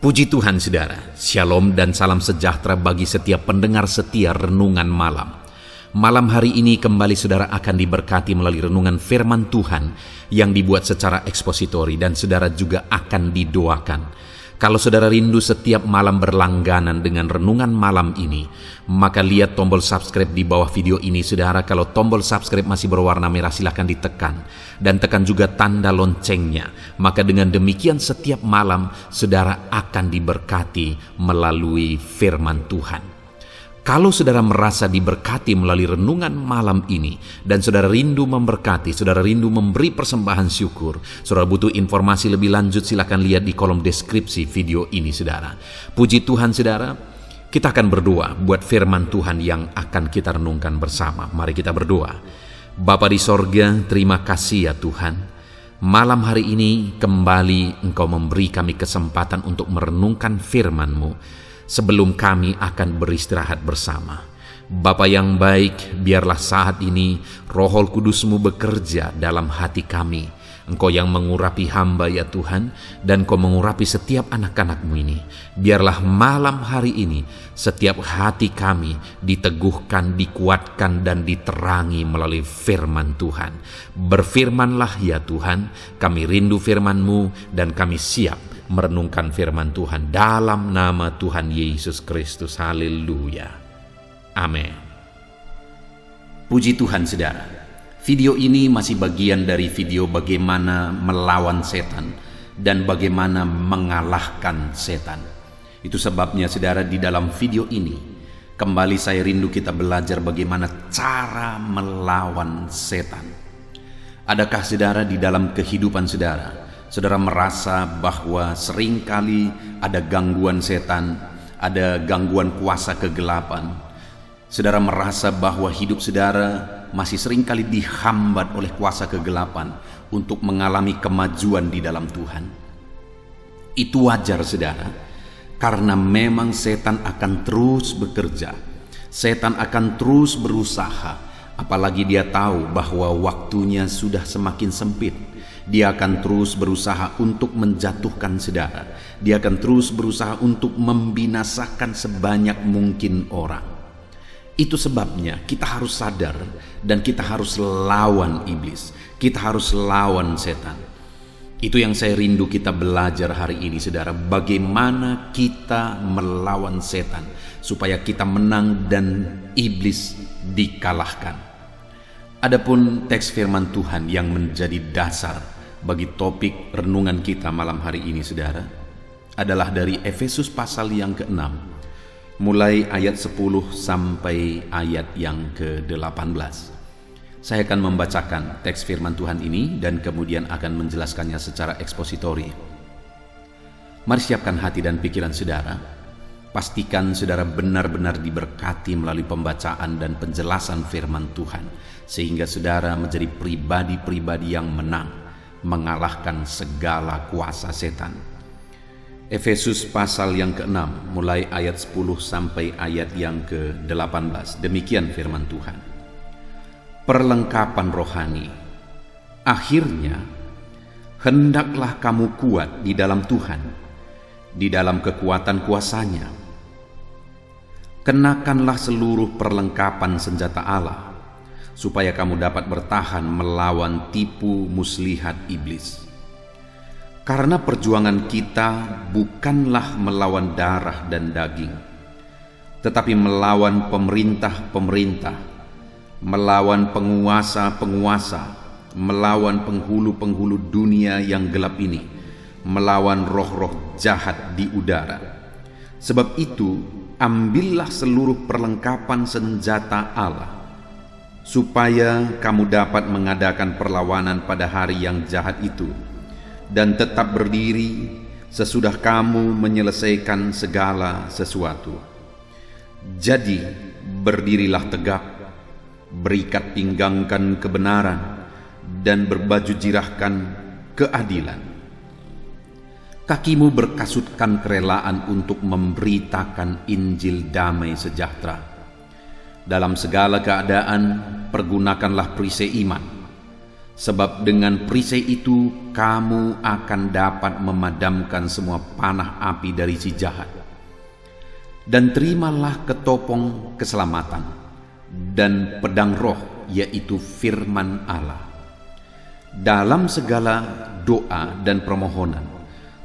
Puji Tuhan saudara, shalom dan salam sejahtera bagi setiap pendengar setia Renungan Malam. Malam hari ini kembali saudara akan diberkati melalui renungan firman Tuhan yang dibuat secara ekspositori dan saudara juga akan didoakan. Kalau saudara rindu setiap malam berlangganan dengan renungan malam ini, maka lihat tombol subscribe di bawah video ini saudara. Kalau tombol subscribe masih berwarna merah silahkan ditekan dan tekan juga tanda loncengnya. Maka dengan demikian setiap malam saudara akan diberkati melalui firman Tuhan. Kalau saudara merasa diberkati melalui renungan malam ini dan saudara rindu memberkati, saudara rindu memberi persembahan syukur, saudara butuh informasi lebih lanjut, silakan lihat di kolom deskripsi video ini saudara. Puji Tuhan saudara, kita akan berdoa buat firman Tuhan yang akan kita renungkan bersama. Mari kita berdoa. Bapa di sorga, terima kasih ya Tuhan. Malam hari ini kembali Engkau memberi kami kesempatan untuk merenungkan firman-Mu. Sebelum kami akan beristirahat bersama. Bapa yang baik, biarlah saat ini Roh Kudus-Mu bekerja dalam hati kami. Engkau yang mengurapi hamba ya Tuhan, dan Engkau mengurapi setiap anak-anak-Mu ini. Biarlah malam hari ini setiap hati kami diteguhkan, dikuatkan, dan diterangi melalui firman Tuhan. Berfirmanlah ya Tuhan, kami rindu firman-Mu dan kami siap merenungkan firman Tuhan dalam nama Tuhan Yesus Kristus. Haleluya. Amin. Puji Tuhan saudara. Video ini masih bagian dari video bagaimana melawan setan dan bagaimana mengalahkan setan. Itu sebabnya saudara, di dalam video ini kembali saya rindu kita belajar bagaimana cara melawan setan. Adakah saudara di dalam kehidupan saudara merasa bahwa seringkali ada gangguan setan, ada gangguan kuasa kegelapan? Saudara merasa bahwa hidup saudara masih seringkali dihambat oleh kuasa kegelapan untuk mengalami kemajuan di dalam Tuhan. Itu wajar saudara, karena memang setan akan terus bekerja. Setan akan terus berusaha, apalagi dia tahu bahwa waktunya sudah semakin sempit. Dia akan terus berusaha untuk menjatuhkan saudara. Dia akan terus berusaha untuk membinasakan sebanyak mungkin orang. Itu sebabnya kita harus sadar dan kita harus lawan iblis. Kita harus lawan setan. Itu yang saya rindu kita belajar hari ini saudara. Bagaimana kita melawan setan supaya kita menang dan iblis dikalahkan. Adapun teks firman Tuhan yang menjadi dasar bagi topik renungan kita malam hari ini saudara adalah dari Efesus pasal yang ke-6 mulai ayat 10 sampai ayat yang ke-18. Saya akan membacakan teks firman Tuhan ini dan kemudian akan menjelaskannya secara ekspositori. Mari siapkan hati dan pikiran saudara. Pastikan saudara benar-benar diberkati melalui pembacaan dan penjelasan firman Tuhan, sehingga saudara menjadi pribadi-pribadi yang menang, mengalahkan segala kuasa setan. Efesus pasal yang ke-6 mulai ayat 10 sampai ayat yang ke-18. Demikian firman Tuhan. Perlengkapan rohani. Akhirnya hendaklah kamu kuat di dalam Tuhan, di dalam kekuatan kuasa-Nya. Kenakanlah seluruh perlengkapan senjata Allah, supaya kamu dapat bertahan melawan tipu muslihat iblis. Karena perjuangan kita bukanlah melawan darah dan daging, tetapi melawan pemerintah-pemerintah, melawan penguasa-penguasa, melawan penghulu-penghulu dunia yang gelap ini, melawan roh-roh jahat di udara. Sebab itu, ambillah seluruh perlengkapan senjata Allah, supaya kamu dapat mengadakan perlawanan pada hari yang jahat itu, dan tetap berdiri sesudah kamu menyelesaikan segala sesuatu. Jadi, berdirilah tegak, berikat pinggangkan kebenaran, dan berbaju jirahkan keadilan. Kakimu berkasutkan kerelaan untuk memberitakan Injil damai sejahtera. Dalam segala keadaan, pergunakanlah perisai iman, Sebab dengan perisai itu kamu akan dapat memadamkan semua panah api dari si jahat. Dan terimalah ketopong keselamatan dan pedang roh, yaitu firman Allah. Dalam segala doa dan permohonan,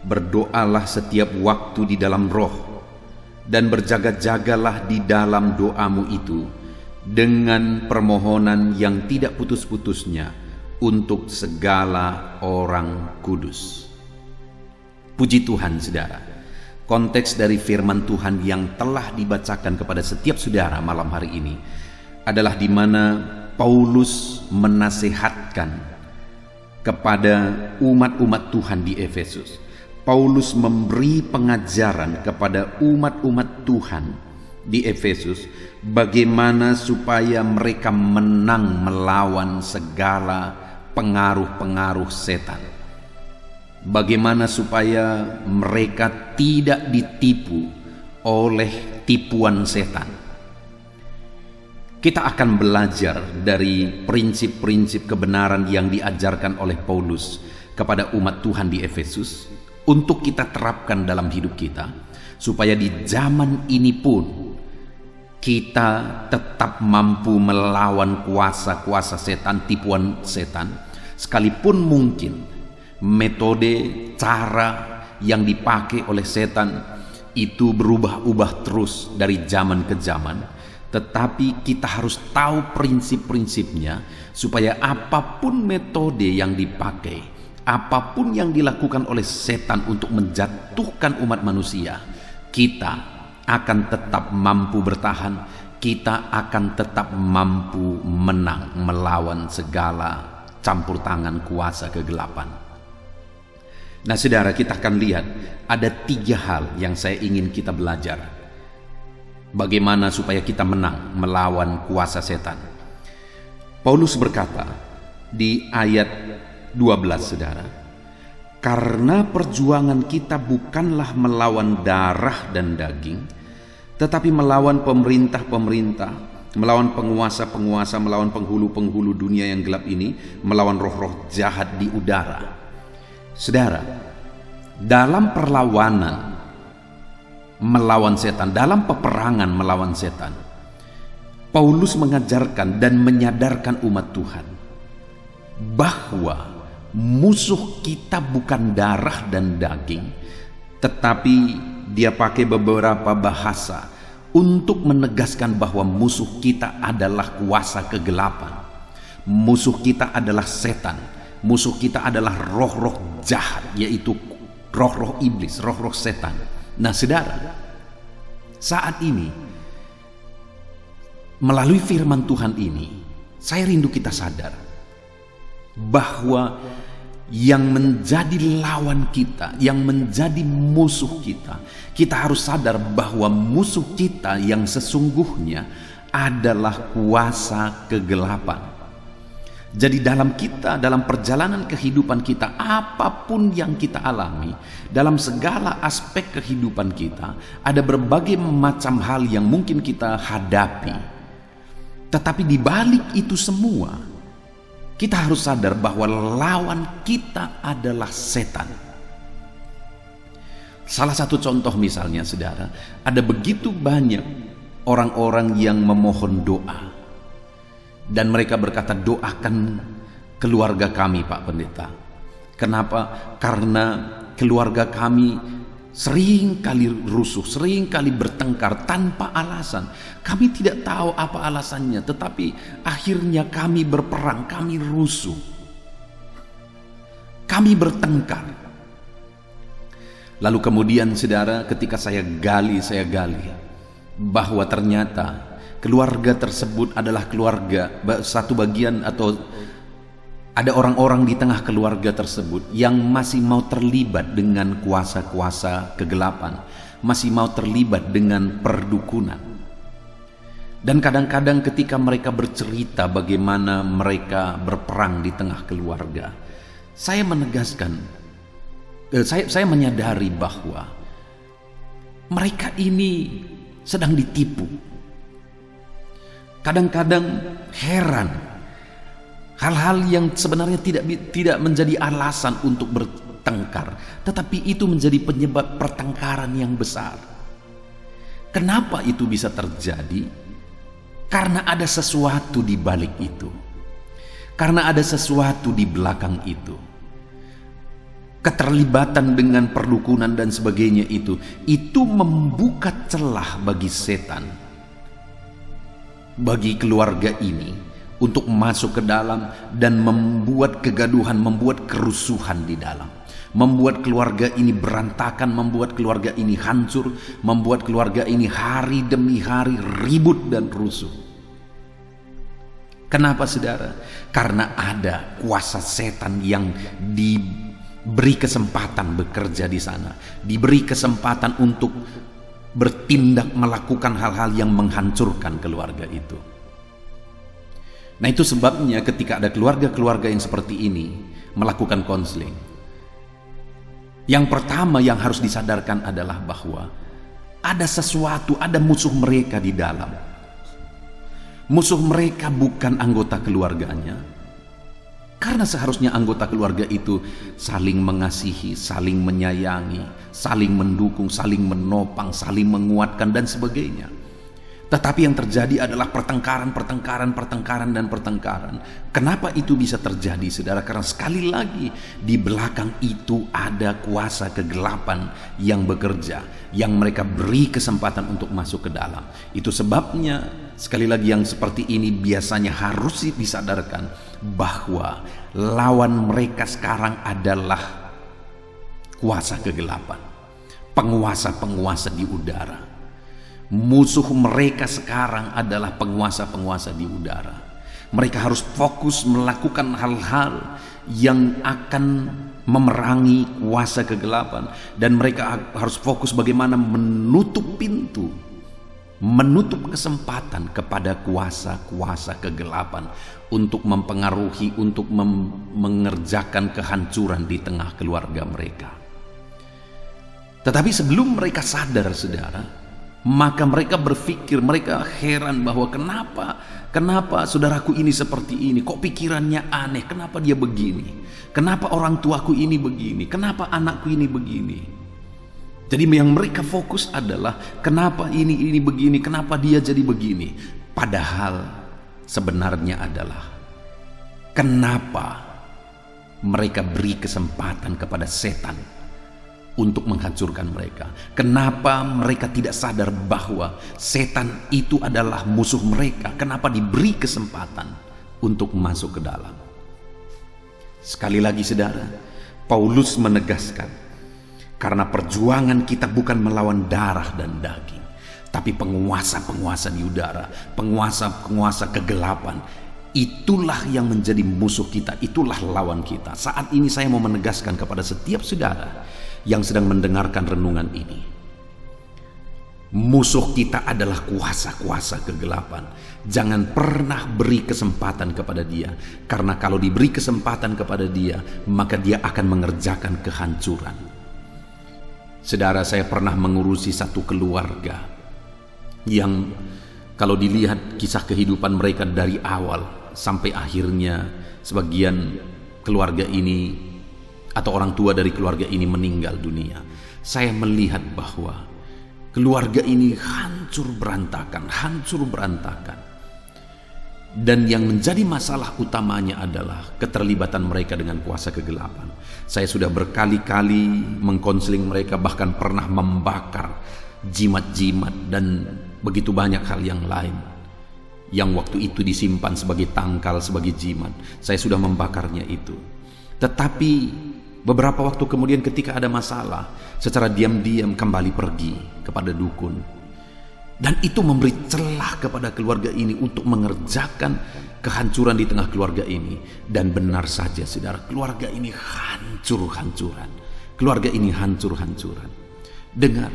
berdoalah setiap waktu di dalam roh, dan berjaga-jagalah di dalam doamu itu dengan permohonan yang tidak putus-putusnya untuk segala orang kudus. Puji Tuhan, saudara. Konteks dari firman Tuhan yang telah dibacakan kepada setiap saudara malam hari ini adalah di mana Paulus menasehatkan kepada umat-umat Tuhan di Efesus. Paulus memberi pengajaran kepada umat-umat Tuhan di Efesus bagaimana supaya mereka menang melawan segala pengaruh-pengaruh setan. Bagaimana supaya mereka tidak ditipu oleh tipuan setan. Kita akan belajar dari prinsip-prinsip kebenaran yang diajarkan oleh Paulus kepada umat Tuhan di Efesus untuk kita terapkan dalam hidup kita, supaya di zaman ini pun kita tetap mampu melawan kuasa-kuasa setan, tipuan setan, sekalipun mungkin metode, cara yang dipakai oleh setan itu berubah-ubah terus dari zaman ke zaman. Tetapi kita harus tahu prinsip-prinsipnya, supaya apapun metode yang dipakai, apapun yang dilakukan oleh setan untuk menjatuhkan umat manusia, kita akan tetap mampu bertahan, kita akan tetap mampu menang melawan segala campur tangan kuasa kegelapan. Nah, saudara, kita akan lihat ada 3 hal yang saya ingin kita belajar. Bagaimana supaya kita menang melawan kuasa setan. Paulus berkata di ayat 12, saudara, karena perjuangan kita bukanlah melawan darah dan daging, tetapi melawan pemerintah-pemerintah, melawan penguasa-penguasa, melawan penghulu-penghulu dunia yang gelap ini, melawan roh-roh jahat di udara. Saudara, dalam perlawanan melawan setan, dalam peperangan melawan setan, Paulus mengajarkan dan menyadarkan umat Tuhan bahwa musuh kita bukan darah dan daging, tetapi dia pakai beberapa bahasa untuk menegaskan bahwa musuh kita adalah kuasa kegelapan. Musuh kita adalah setan. Musuh kita adalah roh-roh jahat, yaitu roh-roh iblis, roh-roh setan. Nah, saudara, saat ini melalui firman Tuhan ini, saya rindu kita sadar bahwa yang menjadi lawan kita, yang menjadi musuh kita, kita harus sadar bahwa musuh kita yang sesungguhnya adalah kuasa kegelapan. Jadi dalam perjalanan kehidupan kita, apapun yang kita alami, dalam segala aspek kehidupan kita, ada berbagai macam hal yang mungkin kita hadapi. Tetapi di balik itu semua, kita harus sadar bahwa lawan kita adalah setan. Salah satu contoh misalnya, saudara, ada begitu banyak orang-orang yang memohon doa. Dan mereka berkata, doakan keluarga kami, Pak Pendeta. Kenapa? Karena keluarga kami sering kali rusuh, sering kali bertengkar tanpa alasan. Kami tidak tahu apa alasannya, tetapi akhirnya kami berperang, kami rusuh, kami bertengkar. Lalu kemudian, saudara, ketika saya gali bahwa ternyata keluarga tersebut adalah keluarga, satu bagian atau ada orang-orang di tengah keluarga tersebut yang masih mau terlibat dengan kuasa-kuasa kegelapan, masih mau terlibat dengan perdukunan. Dan kadang-kadang ketika mereka bercerita bagaimana mereka berperang di tengah keluarga, saya menegaskan, saya menyadari bahwa mereka ini sedang ditipu. Kadang-kadang heran Hal-hal yang sebenarnya tidak menjadi alasan untuk bertengkar, tetapi itu menjadi penyebab pertengkaran yang besar. Kenapa itu bisa terjadi? Karena ada sesuatu di balik itu. Karena ada sesuatu di belakang itu. Keterlibatan dengan perdukunan dan sebagainya itu membuka celah bagi setan, bagi keluarga ini, untuk masuk ke dalam dan membuat kegaduhan, membuat kerusuhan di dalam, membuat keluarga ini berantakan, membuat keluarga ini hancur, membuat keluarga ini hari demi hari ribut dan rusuh. Kenapa, saudara? Karena ada kuasa setan yang diberi kesempatan bekerja di sana, diberi kesempatan untuk bertindak, melakukan hal-hal yang menghancurkan keluarga itu. Nah, itu sebabnya ketika ada keluarga-keluarga yang seperti ini melakukan konseling, yang pertama yang harus disadarkan adalah bahwa ada sesuatu, ada musuh mereka di dalam. Musuh mereka bukan anggota keluarganya, karena seharusnya anggota keluarga itu saling mengasihi, saling menyayangi, saling mendukung, saling menopang, saling menguatkan dan sebagainya. Tetapi yang terjadi adalah pertengkaran. Kenapa itu bisa terjadi, saudara? Karena sekali lagi di belakang itu ada kuasa kegelapan yang bekerja, yang mereka beri kesempatan untuk masuk ke dalam. Itu sebabnya sekali lagi yang seperti ini biasanya harus disadarkan bahwa lawan mereka sekarang adalah kuasa kegelapan, penguasa-penguasa di udara. Musuh mereka sekarang adalah penguasa-penguasa di udara. Mereka harus fokus melakukan hal-hal yang akan memerangi kuasa kegelapan, dan mereka harus fokus bagaimana menutup pintu, menutup kesempatan kepada kuasa-kuasa kegelapan untuk mempengaruhi, untuk mengerjakan kehancuran di tengah keluarga mereka. Tetapi sebelum mereka sadar, saudara, maka mereka berpikir, mereka heran bahwa kenapa saudaraku ini seperti ini, kok pikirannya aneh, kenapa dia begini, kenapa orang tuaku ini begini, kenapa anakku ini begini. Jadi yang mereka fokus adalah kenapa ini begini, kenapa dia jadi begini. Padahal sebenarnya adalah kenapa mereka beri kesempatan kepada setan untuk menghancurkan mereka. Kenapa mereka tidak sadar bahwa setan itu adalah musuh mereka? Kenapa diberi kesempatan untuk masuk ke dalam? Sekali lagi, saudara, Paulus menegaskan, karena perjuangan kita bukan melawan darah dan daging, tapi penguasa-penguasa di udara, penguasa-penguasa kegelapan. Itulah yang menjadi musuh kita, itulah lawan kita. Saat ini saya mau menegaskan kepada setiap saudara yang sedang mendengarkan renungan ini, musuh kita adalah kuasa-kuasa kegelapan. Jangan pernah beri kesempatan kepada dia, karena kalau diberi kesempatan kepada dia, maka dia akan mengerjakan kehancuran. Saudara, saya pernah mengurusi satu keluarga yang kalau dilihat kisah kehidupan mereka dari awal sampai akhirnya, sebagian keluarga ini atau orang tua dari keluarga ini meninggal dunia, saya melihat bahwa keluarga ini hancur berantakan. Dan yang menjadi masalah utamanya adalah keterlibatan mereka dengan kuasa kegelapan. Saya sudah berkali-kali mengkonseling mereka, bahkan pernah membakar jimat-jimat dan begitu banyak hal yang lain yang waktu itu disimpan sebagai tangkal, sebagai jimat. Saya sudah membakarnya itu. Tetapi beberapa waktu kemudian ketika ada masalah, secara diam-diam kembali pergi kepada dukun. Dan itu memberi celah kepada keluarga ini untuk mengerjakan kehancuran di tengah keluarga ini. Dan benar saja, saudara, keluarga ini hancur-hancuran. Keluarga ini hancur-hancuran. Dengar,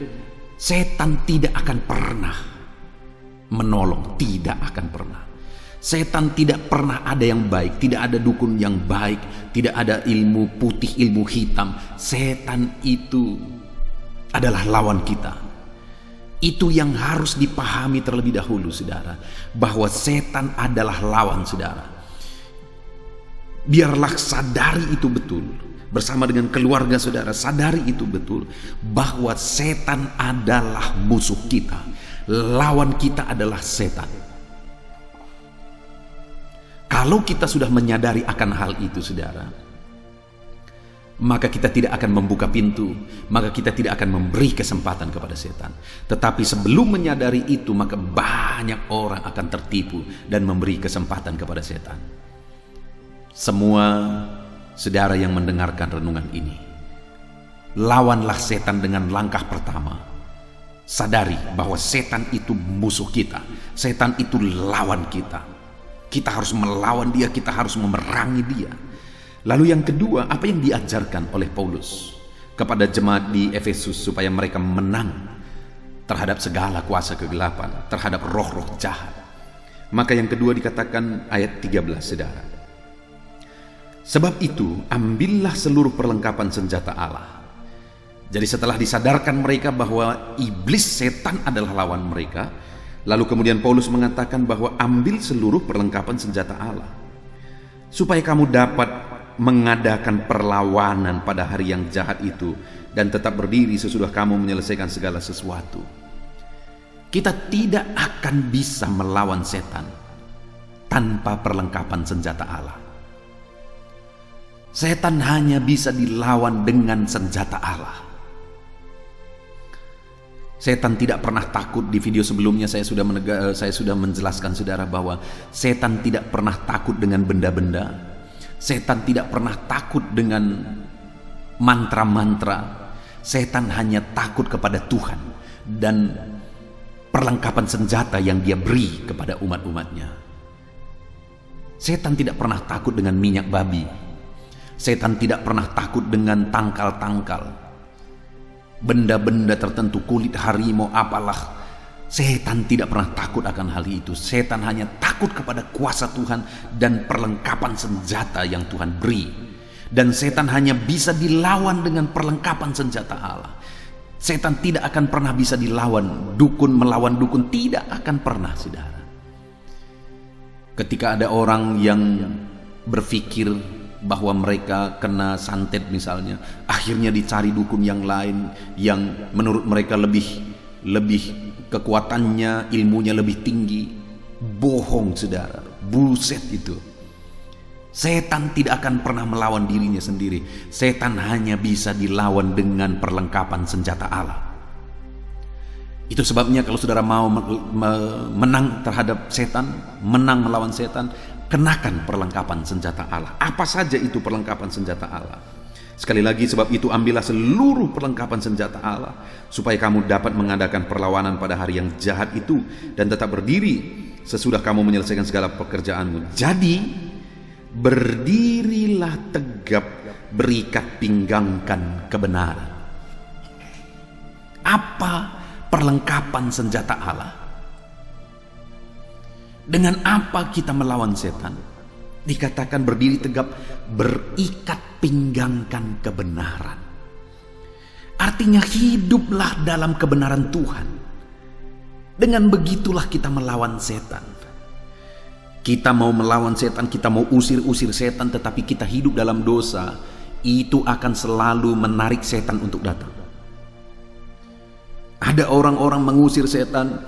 setan tidak akan pernah menolong, tidak akan pernah. Setan tidak pernah ada yang baik, tidak ada dukun yang baik, tidak ada ilmu putih, ilmu hitam. Setan itu adalah lawan kita. Itu yang harus dipahami terlebih dahulu, saudara, bahwa setan adalah lawan, saudara. Biarlah sadari itu betul. Bersama dengan keluarga saudara, sadari itu betul bahwa setan adalah musuh kita. Lawan kita adalah setan. Kalau kita sudah menyadari akan hal itu saudara, maka kita tidak akan membuka pintu, maka kita tidak akan memberi kesempatan kepada setan. Tetapi sebelum menyadari itu, maka banyak orang akan tertipu dan memberi kesempatan kepada setan. Semua saudara yang mendengarkan renungan ini, lawanlah setan dengan langkah pertama. Sadari bahwa setan itu musuh kita. Setan itu lawan kita. Kita harus melawan dia, kita harus memerangi dia. Lalu yang kedua, apa yang diajarkan oleh Paulus kepada jemaat di Efesus supaya mereka menang terhadap segala kuasa kegelapan, terhadap roh-roh jahat. Maka yang kedua dikatakan ayat 13 saudara. Sebab itu ambillah seluruh perlengkapan senjata Allah. Jadi setelah disadarkan mereka bahwa iblis setan adalah lawan mereka, lalu kemudian Paulus mengatakan bahwa ambil seluruh perlengkapan senjata Allah supaya kamu dapat mengadakan perlawanan pada hari yang jahat itu dan tetap berdiri sesudah kamu menyelesaikan segala sesuatu. Kita tidak akan bisa melawan setan tanpa perlengkapan senjata Allah. Setan hanya bisa dilawan dengan senjata Allah. Setan tidak pernah takut. Di video sebelumnya saya sudah menjelaskan saudara bahwa setan tidak pernah takut dengan benda-benda. Setan tidak pernah takut dengan mantra-mantra. Setan hanya takut kepada Tuhan dan perlengkapan senjata yang dia beri kepada umat-umatnya. Setan tidak pernah takut dengan minyak babi. Setan tidak pernah takut dengan tangkal-tangkal, benda-benda tertentu, kulit harimau, apalah. Setan tidak pernah takut akan hal itu. Setan hanya takut kepada kuasa Tuhan dan perlengkapan senjata yang Tuhan beri. Dan setan hanya bisa dilawan dengan perlengkapan senjata Allah. Setan tidak akan pernah bisa dilawan. Dukun melawan dukun tidak akan pernah, saudara. Ketika ada orang yang berpikir bahwa mereka kena santet misalnya, akhirnya dicari dukun yang lain yang menurut mereka lebih kekuatannya, ilmunya lebih tinggi. Bohong saudara, bullshit itu. Setan tidak akan pernah melawan dirinya sendiri. Setan hanya bisa dilawan dengan perlengkapan senjata Allah. Itu sebabnya kalau saudara mau menang terhadap setan, menang melawan setan, kenakan perlengkapan senjata Allah. Apa saja itu perlengkapan senjata Allah? Sekali lagi, sebab itu ambillah seluruh perlengkapan senjata Allah supaya kamu dapat mengadakan perlawanan pada hari yang jahat itu dan tetap berdiri sesudah kamu menyelesaikan segala pekerjaanmu. Jadi berdirilah tegap, berikat pinggangkan kebenaran. Apa perlengkapan senjata Allah? Dengan apa kita melawan setan? Dikatakan berdiri tegap, berikat pinggangkan kebenaran. Artinya hiduplah dalam kebenaran Tuhan. Dengan begitulah kita melawan setan. Kita mau melawan setan, kita mau usir-usir setan, tetapi kita hidup dalam dosa, itu akan selalu menarik setan untuk datang. Ada orang-orang mengusir setan,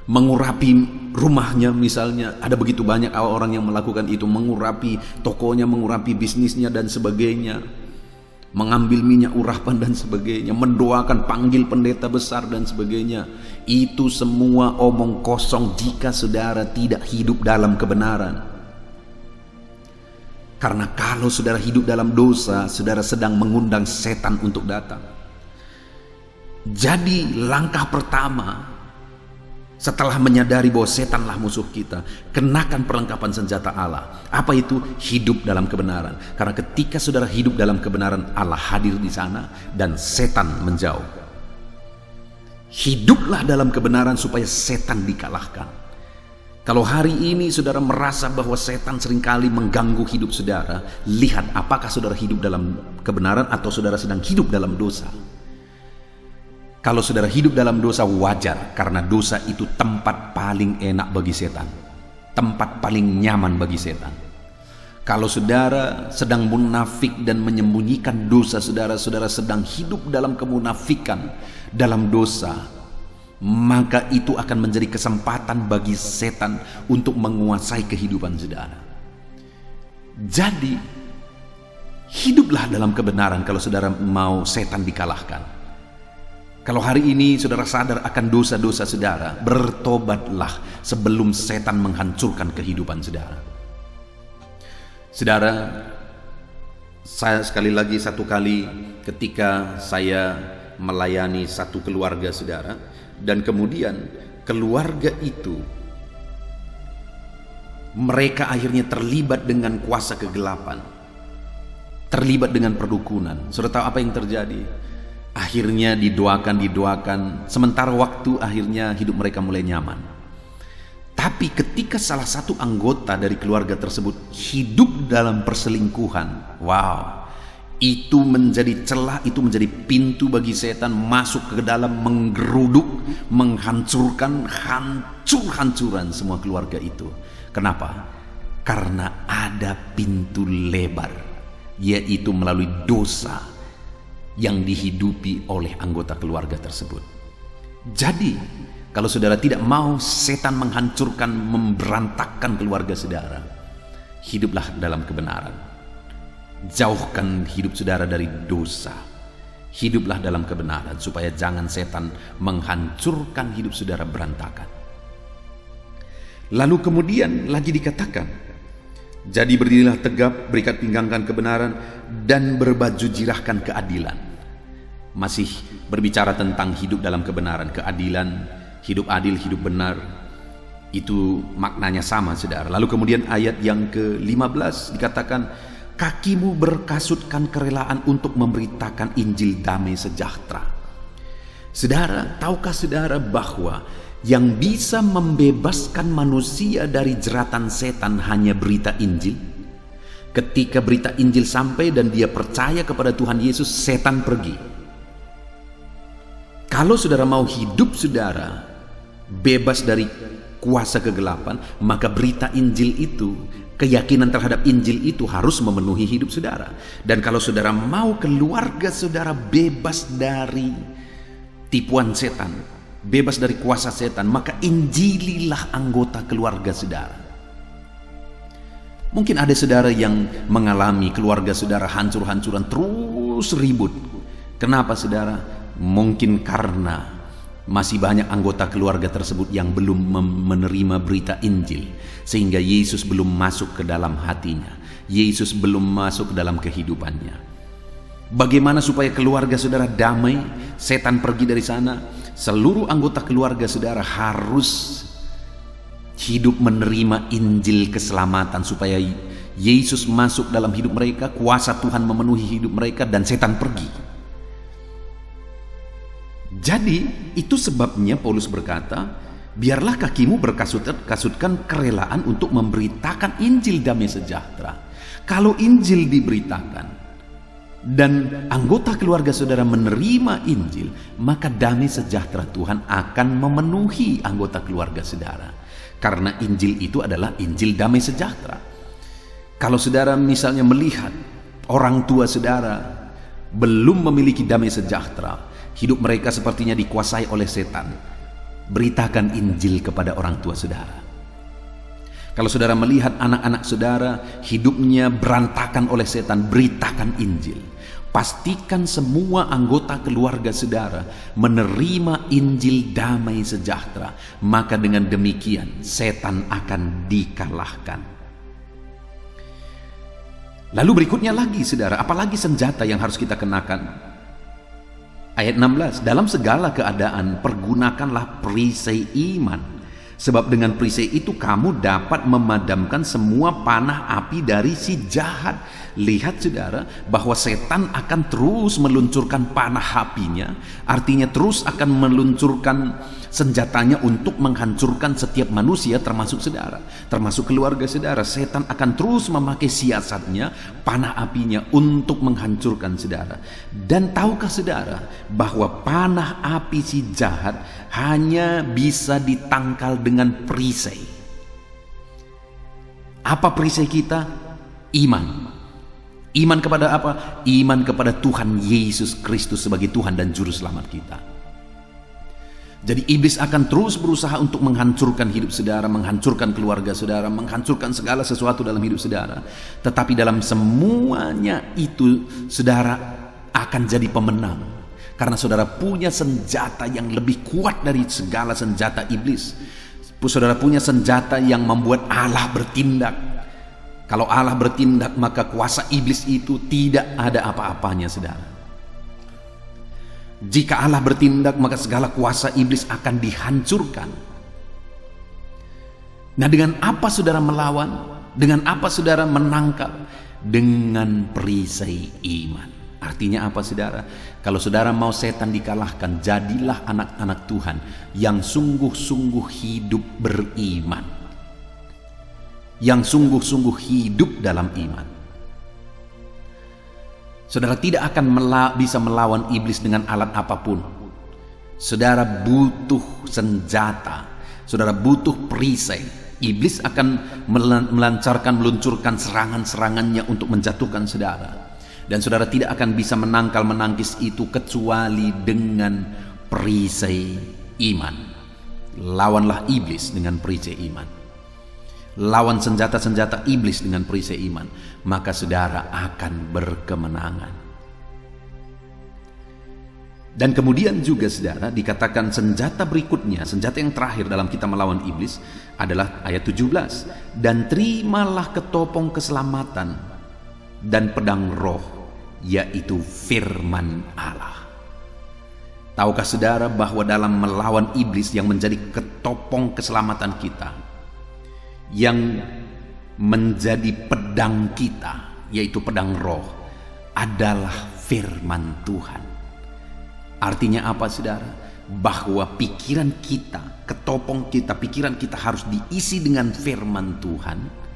mengurapi rumahnya misalnya. Ada begitu banyak orang yang melakukan itu, mengurapi tokonya, mengurapi bisnisnya dan sebagainya, mengambil minyak urapan dan sebagainya, mendoakan panggil pendeta besar dan sebagainya. Itu semua omong kosong jika saudara tidak hidup dalam kebenaran. Karena kalau saudara hidup dalam dosa, saudara sedang mengundang setan untuk datang. Jadi langkah pertama setelah menyadari bahwa setanlah musuh kita, kenakan perlengkapan senjata Allah. Apa itu? Hidup dalam kebenaran. Karena ketika saudara hidup dalam kebenaran, Allah hadir di sana dan setan menjauh. Hiduplah dalam kebenaran supaya setan dikalahkan. Kalau hari ini saudara merasa bahwa setan seringkali mengganggu hidup saudara, lihat apakah saudara hidup dalam kebenaran atau saudara sedang hidup dalam dosa. Kalau saudara hidup dalam dosa, wajar, karena dosa itu tempat paling enak bagi setan, tempat paling nyaman bagi setan. Kalau saudara sedang munafik dan menyembunyikan dosa saudara, saudara sedang hidup dalam kemunafikan, dalam dosa, maka itu akan menjadi kesempatan bagi setan untuk menguasai kehidupan saudara. Jadi, hiduplah dalam kebenaran kalau saudara mau setan dikalahkan. Kalau hari ini saudara sadar akan dosa-dosa saudara, bertobatlah sebelum setan menghancurkan kehidupan saudara. Saudara, saya sekali lagi satu kali ketika saya melayani satu keluarga saudara, dan kemudian keluarga itu mereka akhirnya terlibat dengan kuasa kegelapan, terlibat dengan perdukunan. Saudara tahu apa yang terjadi? Akhirnya didoakan, sementara waktu akhirnya hidup mereka mulai nyaman. Tapi ketika salah satu anggota dari keluarga tersebut hidup dalam perselingkuhan, wow, itu menjadi celah, itu menjadi pintu bagi setan masuk ke dalam, menggeruduk, menghancurkan, hancur-hancuran semua keluarga itu. Kenapa? Karena ada pintu lebar, yaitu melalui dosa yang dihidupi oleh anggota keluarga tersebut. Jadi, kalau saudara tidak mau setan menghancurkan, memberantakkan keluarga saudara, hiduplah dalam kebenaran. Jauhkan hidup saudara dari dosa. Hiduplah dalam kebenaran supaya jangan setan menghancurkan hidup saudara berantakan. Lalu kemudian lagi dikatakan, jadi berdirilah tegap, berikat pinggangkan kebenaran, dan berbaju jirahkan keadilan. Masih berbicara tentang hidup dalam kebenaran, keadilan, hidup adil, hidup benar, itu maknanya sama saudara. Lalu kemudian ayat yang ke-15 dikatakan, kakimu berkasutkan kerelaan untuk memberitakan Injil damai sejahtera. Saudara, tahukah saudara bahwa yang bisa membebaskan manusia dari jeratan setan hanya berita Injil? Ketika berita Injil sampai dan dia percaya kepada Tuhan Yesus, setan pergi. Kalau saudara mau hidup saudara bebas dari kuasa kegelapan, maka berita Injil itu, keyakinan terhadap Injil itu harus memenuhi hidup saudara. Dan kalau saudara mau keluarga saudara bebas dari tipuan setan, bebas dari kuasa setan, maka injililah anggota keluarga saudara. Mungkin ada saudara yang mengalami keluarga saudara hancur-hancuran, terus ribut. Kenapa saudara? Mungkin karena masih banyak anggota keluarga tersebut yang belum menerima berita Injil, sehingga Yesus belum masuk ke dalam hatinya, Yesus belum masuk ke dalam kehidupannya. Bagaimana supaya keluarga saudara damai, setan pergi dari sana? Seluruh anggota keluarga saudara harus hidup menerima Injil keselamatan, supaya Yesus masuk dalam hidup mereka, kuasa Tuhan memenuhi hidup mereka, dan setan pergi. Jadi itu sebabnya Paulus berkata, biarlah kakimu berkasutkan kerelaan untuk memberitakan Injil damai sejahtera. Kalau Injil diberitakan dan anggota keluarga saudara menerima Injil, maka damai sejahtera Tuhan akan memenuhi anggota keluarga saudara. Karena Injil itu adalah Injil damai sejahtera. Kalau saudara misalnya melihat orang tua saudara belum memiliki damai sejahtera, hidup mereka sepertinya dikuasai oleh setan, beritakan Injil kepada orang tua saudara. Kalau saudara melihat anak-anak saudara hidupnya berantakan oleh setan, beritakan Injil. Pastikan semua anggota keluarga saudara menerima Injil damai sejahtera, maka dengan demikian setan akan dikalahkan. Lalu berikutnya lagi saudara, apalagi senjata yang harus kita kenakan? Ayat 16, dalam segala keadaan pergunakanlah perisai iman, sebab dengan perisai itu kamu dapat memadamkan semua panah api dari si jahat. Lihat saudara, bahwa setan akan terus meluncurkan panah apinya, artinya terus akan meluncurkan senjatanya untuk menghancurkan setiap manusia, termasuk saudara, termasuk keluarga saudara. Setan akan terus memakai siasatnya, panah apinya untuk menghancurkan saudara. Dan tahukah saudara bahwa panah api si jahat hanya bisa ditangkal dengan perisai? Apa perisai kita? Iman. Iman kepada apa? Iman kepada Tuhan Yesus Kristus sebagai Tuhan dan Juru Selamat kita. Jadi iblis akan terus berusaha untuk menghancurkan hidup saudara, menghancurkan keluarga saudara, menghancurkan segala sesuatu dalam hidup saudara. Tetapi dalam semuanya itu saudara akan jadi pemenang. Karena saudara punya senjata yang lebih kuat dari segala senjata iblis. Saudara punya senjata yang membuat Allah bertindak. Kalau Allah bertindak, maka kuasa iblis itu tidak ada apa-apanya, saudara. Jika Allah bertindak, maka segala kuasa iblis akan dihancurkan. Nah, dengan apa saudara melawan? Dengan apa saudara menangkap? Dengan perisai iman. Artinya apa, saudara? Kalau saudara mau setan dikalahkan, jadilah anak-anak Tuhan yang sungguh-sungguh hidup beriman, yang sungguh-sungguh hidup dalam iman. Saudara tidak akan bisa melawan iblis dengan alat apapun. Saudara butuh senjata, saudara butuh perisai. Iblis akan meluncurkan serangan-serangannya untuk menjatuhkan saudara. Dan saudara tidak akan bisa menangkis itu kecuali dengan perisai iman. Lawanlah iblis dengan perisai iman. Lawan senjata-senjata iblis dengan perisai iman, maka saudara akan berkemenangan. Dan kemudian juga saudara dikatakan senjata berikutnya, senjata yang terakhir dalam kita melawan iblis adalah ayat 17. Dan terimalah ketopong keselamatan dan pedang roh, yaitu firman Allah. Tahukah saudara bahwa dalam melawan iblis yang menjadi ketopong keselamatan kita, yang menjadi pedang kita, yaitu pedang roh, adalah firman Tuhan. Artinya apa, saudara? Bahwa pikiran kita, ketopong kita, pikiran kita harus diisi dengan firman Tuhan.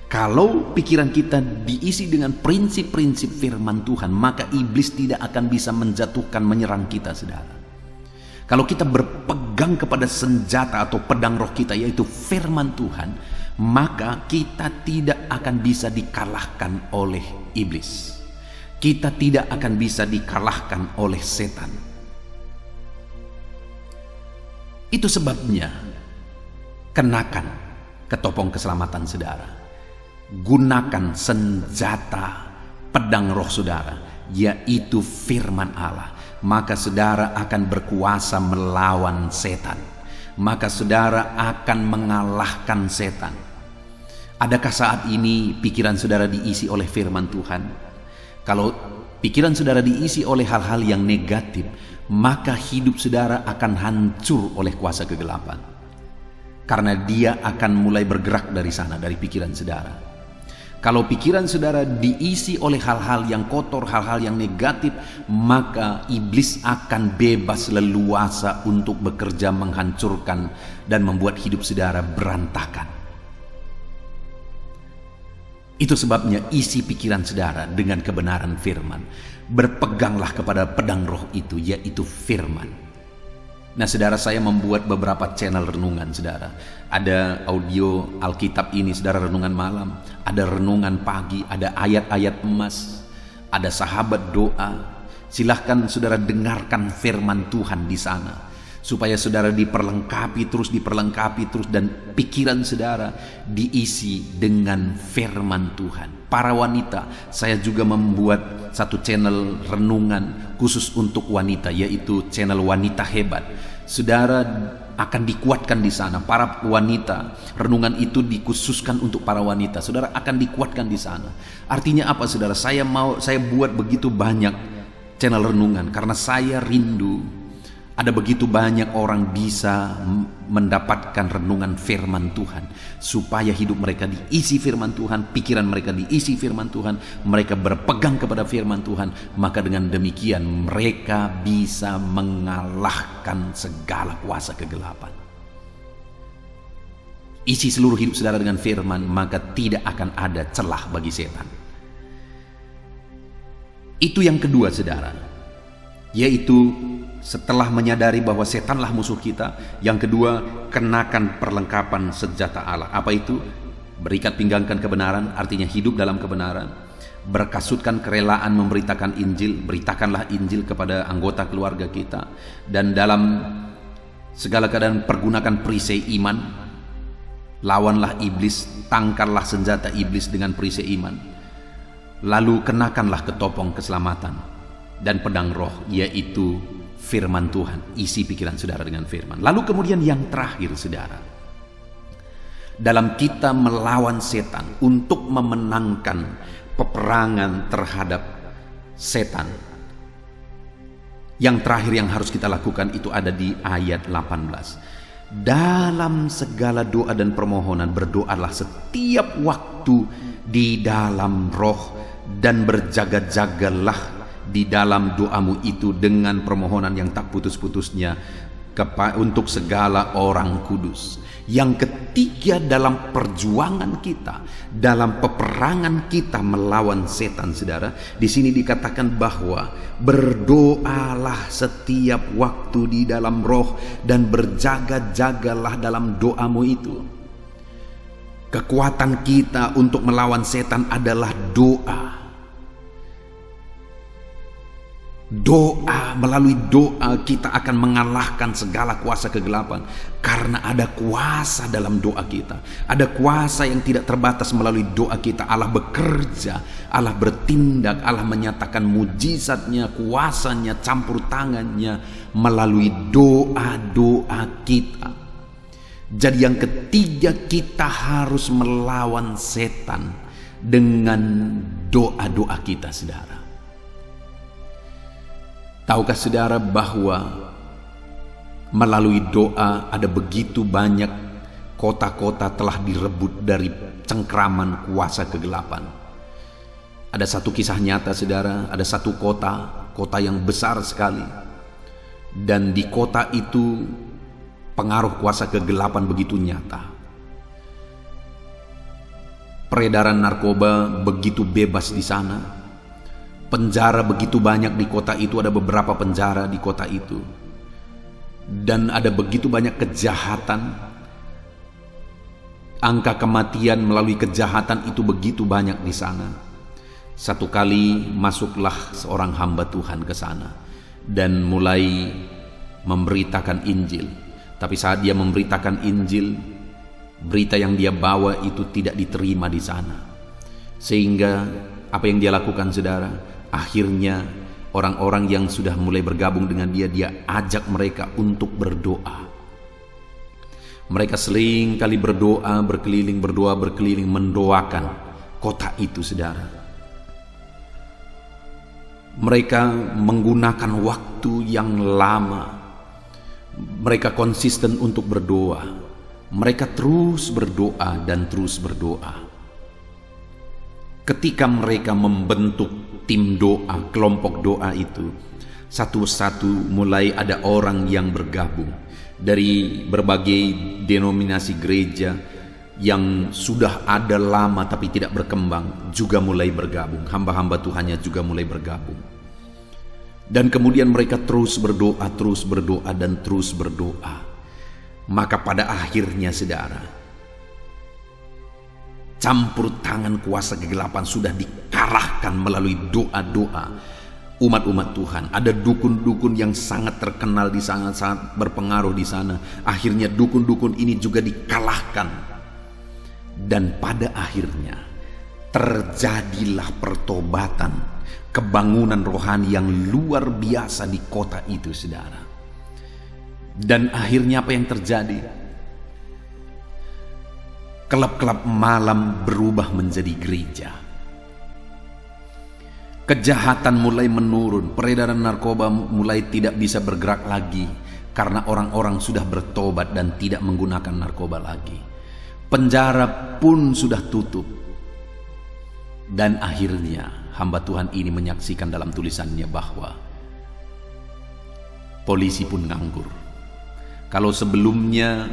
Kalau pikiran kita diisi dengan prinsip-prinsip firman Tuhan, maka iblis tidak akan bisa menjatuhkan, menyerang kita, saudara. Kalau kita berpegang kepada senjata atau pedang roh kita, yaitu firman Tuhan, maka kita tidak akan bisa dikalahkan oleh iblis. Kita tidak akan bisa dikalahkan oleh setan. Itu sebabnya kenakan ketopong keselamatan saudara. Gunakan senjata pedang roh saudara, yaitu firman Allah. Maka saudara akan berkuasa melawan setan. Maka saudara akan mengalahkan setan. Adakah saat ini pikiran saudara diisi oleh firman Tuhan? Kalau pikiran saudara diisi oleh hal-hal yang negatif, maka hidup saudara akan hancur oleh kuasa kegelapan. Karena dia akan mulai bergerak dari sana, dari pikiran saudara. Kalau pikiran saudara diisi oleh hal-hal yang kotor, hal-hal yang negatif, maka iblis akan bebas leluasa untuk bekerja menghancurkan dan membuat hidup saudara berantakan. Itu sebabnya isi pikiran saudara dengan kebenaran firman. Berpeganglah kepada pedang roh itu, yaitu firman. Nah, saudara, saya membuat beberapa channel renungan, saudara. Ada audio Alkitab ini, saudara, renungan malam. Ada renungan pagi, ada ayat-ayat emas, ada sahabat doa. Silahkan saudara dengarkan firman Tuhan di sana, supaya saudara diperlengkapi terus, dan pikiran saudara diisi dengan firman Tuhan. Para wanita, saya juga membuat satu channel renungan khusus untuk wanita, yaitu channel Wanita Hebat. Saudara akan dikuatkan di sana. Para wanita, renungan itu dikhususkan untuk para wanita. Saudara akan dikuatkan di sana. Artinya apa, saudara? Saya buat begitu banyak channel renungan karena saya rindu ada begitu banyak orang bisa mendapatkan renungan firman Tuhan, supaya hidup mereka diisi firman Tuhan, pikiran mereka diisi firman Tuhan, mereka berpegang kepada firman Tuhan. Maka dengan demikian mereka bisa mengalahkan segala kuasa kegelapan. Isi seluruh hidup saudara dengan firman, maka tidak akan ada celah bagi setan. Itu yang kedua, saudara, yaitu setelah menyadari bahwa setanlah musuh kita, yang kedua, kenakan perlengkapan senjata Allah. Apa itu? Berikat pinggangkan kebenaran artinya hidup dalam kebenaran. Berkasutkan kerelaan memberitakan Injil, beritakanlah Injil kepada anggota keluarga kita. Dan dalam segala keadaan pergunakan perisai iman, lawanlah iblis, tangkallah senjata iblis dengan perisai iman. Lalu kenakanlah ketopong keselamatan dan pedang roh, yaitu firman Tuhan. Isi pikiran saudara dengan firman. Lalu kemudian yang terakhir saudara, dalam kita melawan setan untuk memenangkan peperangan terhadap setan, yang terakhir yang harus kita lakukan itu ada di ayat 18. Dalam segala doa dan permohonan berdoalah setiap waktu di dalam roh, dan berjaga-jagalah di dalam doamu itu dengan permohonan yang tak putus-putusnya untuk segala orang kudus. Yang ketiga, dalam perjuangan kita, dalam peperangan kita melawan setan saudara, di sini dikatakan bahwa berdoalah setiap waktu di dalam roh dan berjaga-jagalah dalam doamu itu. Kekuatan kita untuk melawan setan adalah doa. Doa, melalui doa kita akan mengalahkan segala kuasa kegelapan, karena ada kuasa dalam doa kita. Ada kuasa yang tidak terbatas melalui doa kita. Allah bekerja, Allah bertindak, Allah menyatakan mujizatnya, kuasanya, campur tangannya melalui doa-doa kita. Jadi yang ketiga, kita harus melawan setan dengan doa-doa kita saudara. Tahukah saudara bahwa melalui doa ada begitu banyak kota-kota telah direbut dari cengkraman kuasa kegelapan. Ada satu kisah nyata saudara, ada satu kota yang besar sekali, dan di kota itu pengaruh kuasa kegelapan begitu nyata. Peredaran narkoba begitu bebas di sana. Penjara begitu banyak di kota itu, ada beberapa penjara di kota itu. Dan ada begitu banyak kejahatan. Angka kematian melalui kejahatan itu begitu banyak di sana. Satu kali masuklah seorang hamba Tuhan ke sana dan mulai memberitakan Injil. Tapi saat dia memberitakan Injil, berita yang dia bawa itu tidak diterima di sana. Sehingga apa yang dia lakukan saudara? Akhirnya orang-orang yang sudah mulai bergabung dengan dia ajak mereka untuk berdoa. Mereka sering kali berdoa, berkeliling, mendoakan kota itu saudara. Mereka menggunakan waktu yang lama. Mereka konsisten untuk berdoa. Mereka terus berdoa dan terus berdoa. Ketika mereka membentuk tim doa, kelompok doa itu, satu-satu mulai ada orang yang bergabung dari berbagai denominasi gereja yang sudah ada lama tapi tidak berkembang, juga mulai bergabung. Hamba-hamba Tuhannya juga mulai bergabung. Dan kemudian mereka terus berdoa, dan terus berdoa. Maka pada akhirnya saudara, campur tangan kuasa kegelapan sudah dikalahkan melalui doa-doa umat-umat Tuhan. Ada dukun-dukun yang sangat terkenal di sana, sangat berpengaruh di sana. Akhirnya dukun-dukun ini juga dikalahkan. Dan pada akhirnya terjadilah pertobatan, kebangunan rohani yang luar biasa di kota itu saudara. Dan akhirnya apa yang terjadi? Klub-klub malam berubah menjadi gereja. Kejahatan mulai menurun, peredaran narkoba mulai tidak bisa bergerak lagi karena orang-orang sudah bertobat dan tidak menggunakan narkoba lagi. Penjara pun sudah tutup. Dan akhirnya hamba Tuhan ini menyaksikan dalam tulisannya bahwa polisi pun nganggur. Kalau sebelumnya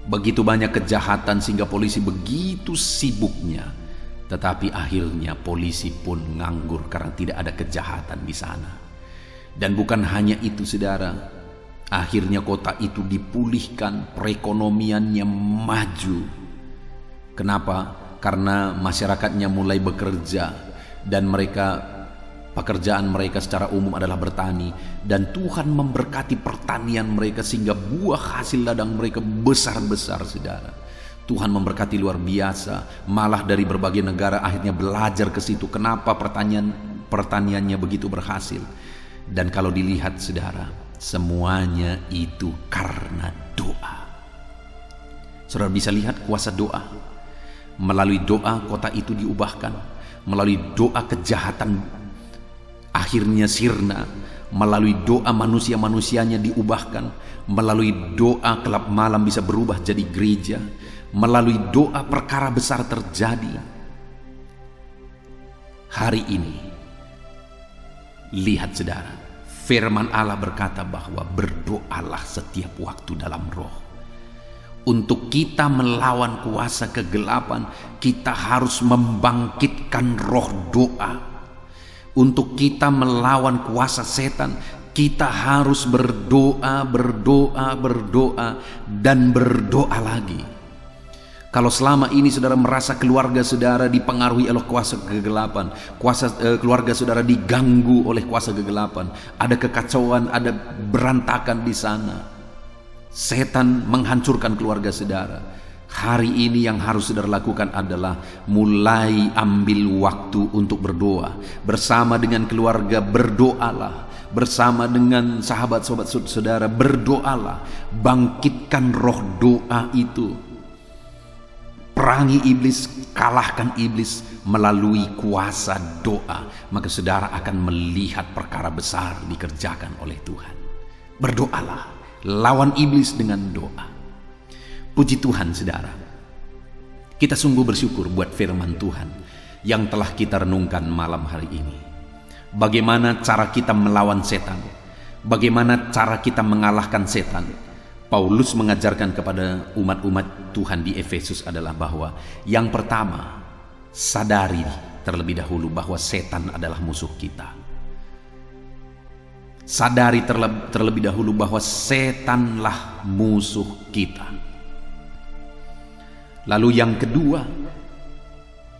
begitu banyak kejahatan sehingga polisi begitu sibuknya, tetapi akhirnya polisi pun nganggur karena tidak ada kejahatan di sana. Dan bukan hanya itu saudara, akhirnya kota itu dipulihkan, perekonomiannya maju. Kenapa? Karena masyarakatnya mulai bekerja dan pekerjaan mereka secara umum adalah bertani, dan Tuhan memberkati pertanian mereka sehingga buah hasil ladang mereka besar-besar, saudara. Tuhan memberkati luar biasa, malah dari berbagai negara akhirnya belajar ke situ. Kenapa pertaniannya begitu berhasil? Dan kalau dilihat, saudara, semuanya itu karena doa. Saudara bisa lihat kuasa doa. Melalui doa kota itu diubahkan. Melalui doa kejahatan akhirnya sirna. Melalui doa manusia-manusianya diubahkan. Melalui doa kelab malam bisa berubah jadi gereja. Melalui doa perkara besar terjadi. Hari ini, lihat saudara, firman Allah berkata bahwa berdoalah setiap waktu dalam roh. Untuk kita melawan kuasa kegelapan, kita harus membangkitkan roh doa. Untuk kita melawan kuasa setan, kita harus berdoa, dan berdoa lagi. Kalau selama ini saudara merasa keluarga saudara dipengaruhi oleh kuasa kegelapan, keluarga saudara diganggu oleh kuasa kegelapan, ada kekacauan, ada berantakan di sana, setan menghancurkan keluarga saudara. Hari ini yang harus saudara lakukan adalah mulai ambil waktu untuk berdoa. Bersama dengan keluarga berdoalah. Bersama dengan sahabat-sahabat saudara berdoalah. Bangkitkan roh doa itu. Perangi iblis, kalahkan iblis melalui kuasa doa. Maka saudara akan melihat perkara besar dikerjakan oleh Tuhan. Berdoalah, lawan iblis dengan doa. Puji Tuhan saudara, kita sungguh bersyukur buat firman Tuhan yang telah kita renungkan malam hari ini. Bagaimana cara kita melawan setan, bagaimana cara kita mengalahkan setan. Paulus mengajarkan kepada umat-umat Tuhan di Efesus adalah bahwa yang pertama, sadari terlebih dahulu bahwa setan adalah musuh kita. Sadari terlebih dahulu bahwa setanlah musuh kita. Lalu yang kedua,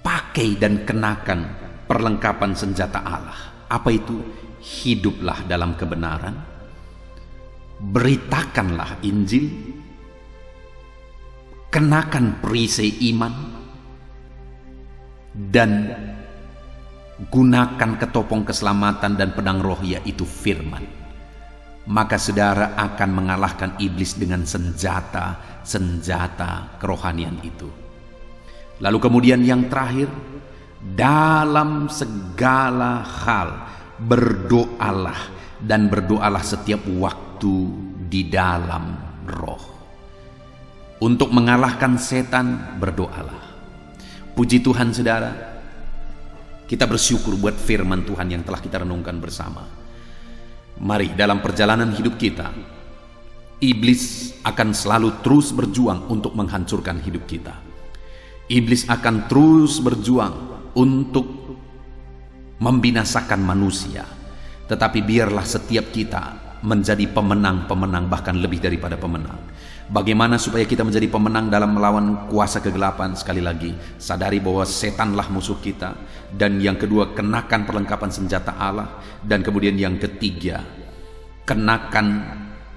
pakai dan kenakan perlengkapan senjata Allah. Apa itu? Hiduplah dalam kebenaran, beritakanlah Injil, kenakan perisai iman, dan gunakan ketopong keselamatan dan pedang roh, yaitu firman. Maka saudara akan mengalahkan iblis dengan senjata kerohanian itu. Lalu kemudian yang terakhir, dalam segala hal berdoalah, dan berdoalah setiap waktu di dalam roh. Untuk mengalahkan setan, berdoalah. Puji Tuhan saudara, kita bersyukur buat firman Tuhan yang telah kita renungkan bersama. Mari dalam perjalanan hidup kita, iblis akan selalu terus berjuang untuk menghancurkan hidup kita. Iblis akan terus berjuang untuk membinasakan manusia. Tetapi biarlah setiap kita menjadi pemenang-pemenang, bahkan lebih daripada pemenang. Bagaimana supaya kita menjadi pemenang dalam melawan kuasa kegelapan? Sekali lagi, sadari bahwa setanlah musuh kita. Dan yang kedua, kenakan perlengkapan senjata Allah. Dan kemudian yang ketiga, kenakan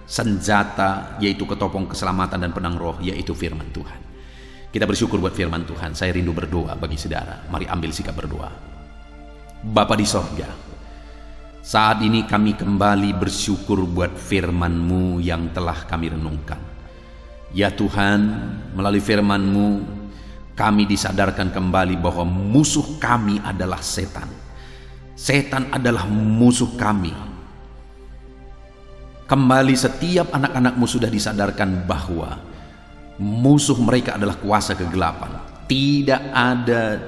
senjata, yaitu ketopong keselamatan dan pedang roh, yaitu firman Tuhan. Kita bersyukur buat firman Tuhan. Saya rindu berdoa bagi saudara. Mari ambil sikap berdoa. Bapa di sorga, saat ini kami kembali bersyukur buat firman-Mu yang telah kami renungkan. Ya Tuhan, melalui firman-Mu kami disadarkan kembali bahwa musuh kami adalah setan. Setan adalah musuh kami. Kembali setiap anak-anak-Mu sudah disadarkan bahwa musuh mereka adalah kuasa kegelapan. Tidak ada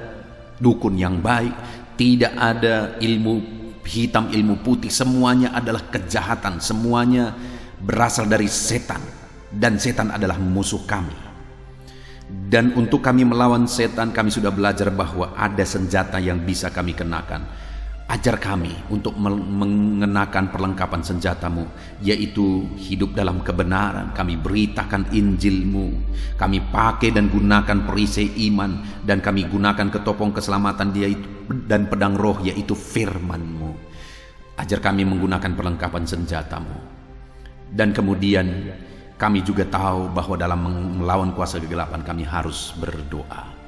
dukun yang baik, tidak ada ilmu hitam, ilmu putih, semuanya adalah kejahatan, semuanya berasal dari setan. Dan setan adalah musuh kami. Dan untuk kami melawan setan, kami sudah belajar bahwa ada senjata yang bisa kami kenakan. Ajar kami untuk mengenakan perlengkapan senjata-Mu, yaitu hidup dalam kebenaran. Kami beritakan Injil-Mu, kami pakai dan gunakan perisai iman, dan kami gunakan ketopong keselamatan dan pedang roh, yaitu firman-Mu. Ajar kami menggunakan perlengkapan senjata-Mu. Dan kemudian kami juga tahu bahwa dalam melawan kuasa kegelapan kami harus berdoa.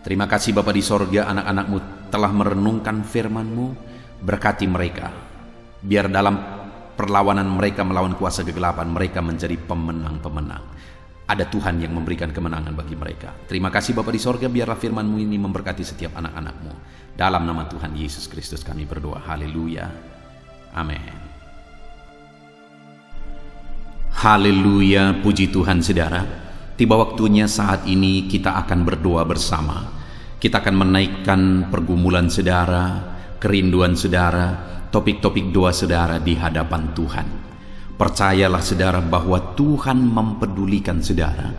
Terima kasih Bapa di sorga, anak-anak-Mu telah merenungkan firman-Mu. Berkati mereka, biar dalam perlawanan mereka melawan kuasa kegelapan, mereka menjadi pemenang-pemenang. Ada Tuhan yang memberikan kemenangan bagi mereka. Terima kasih Bapa di sorga, biarlah firman-Mu ini memberkati setiap anak-anak-Mu. Dalam nama Tuhan Yesus Kristus kami berdoa. Haleluya. Amin. Haleluya, puji Tuhan saudara. Tiba waktunya saat ini kita akan berdoa bersama. Kita akan menaikkan pergumulan saudara, kerinduan saudara, topik-topik doa saudara di hadapan Tuhan. Percayalah saudara bahwa Tuhan mempedulikan saudara.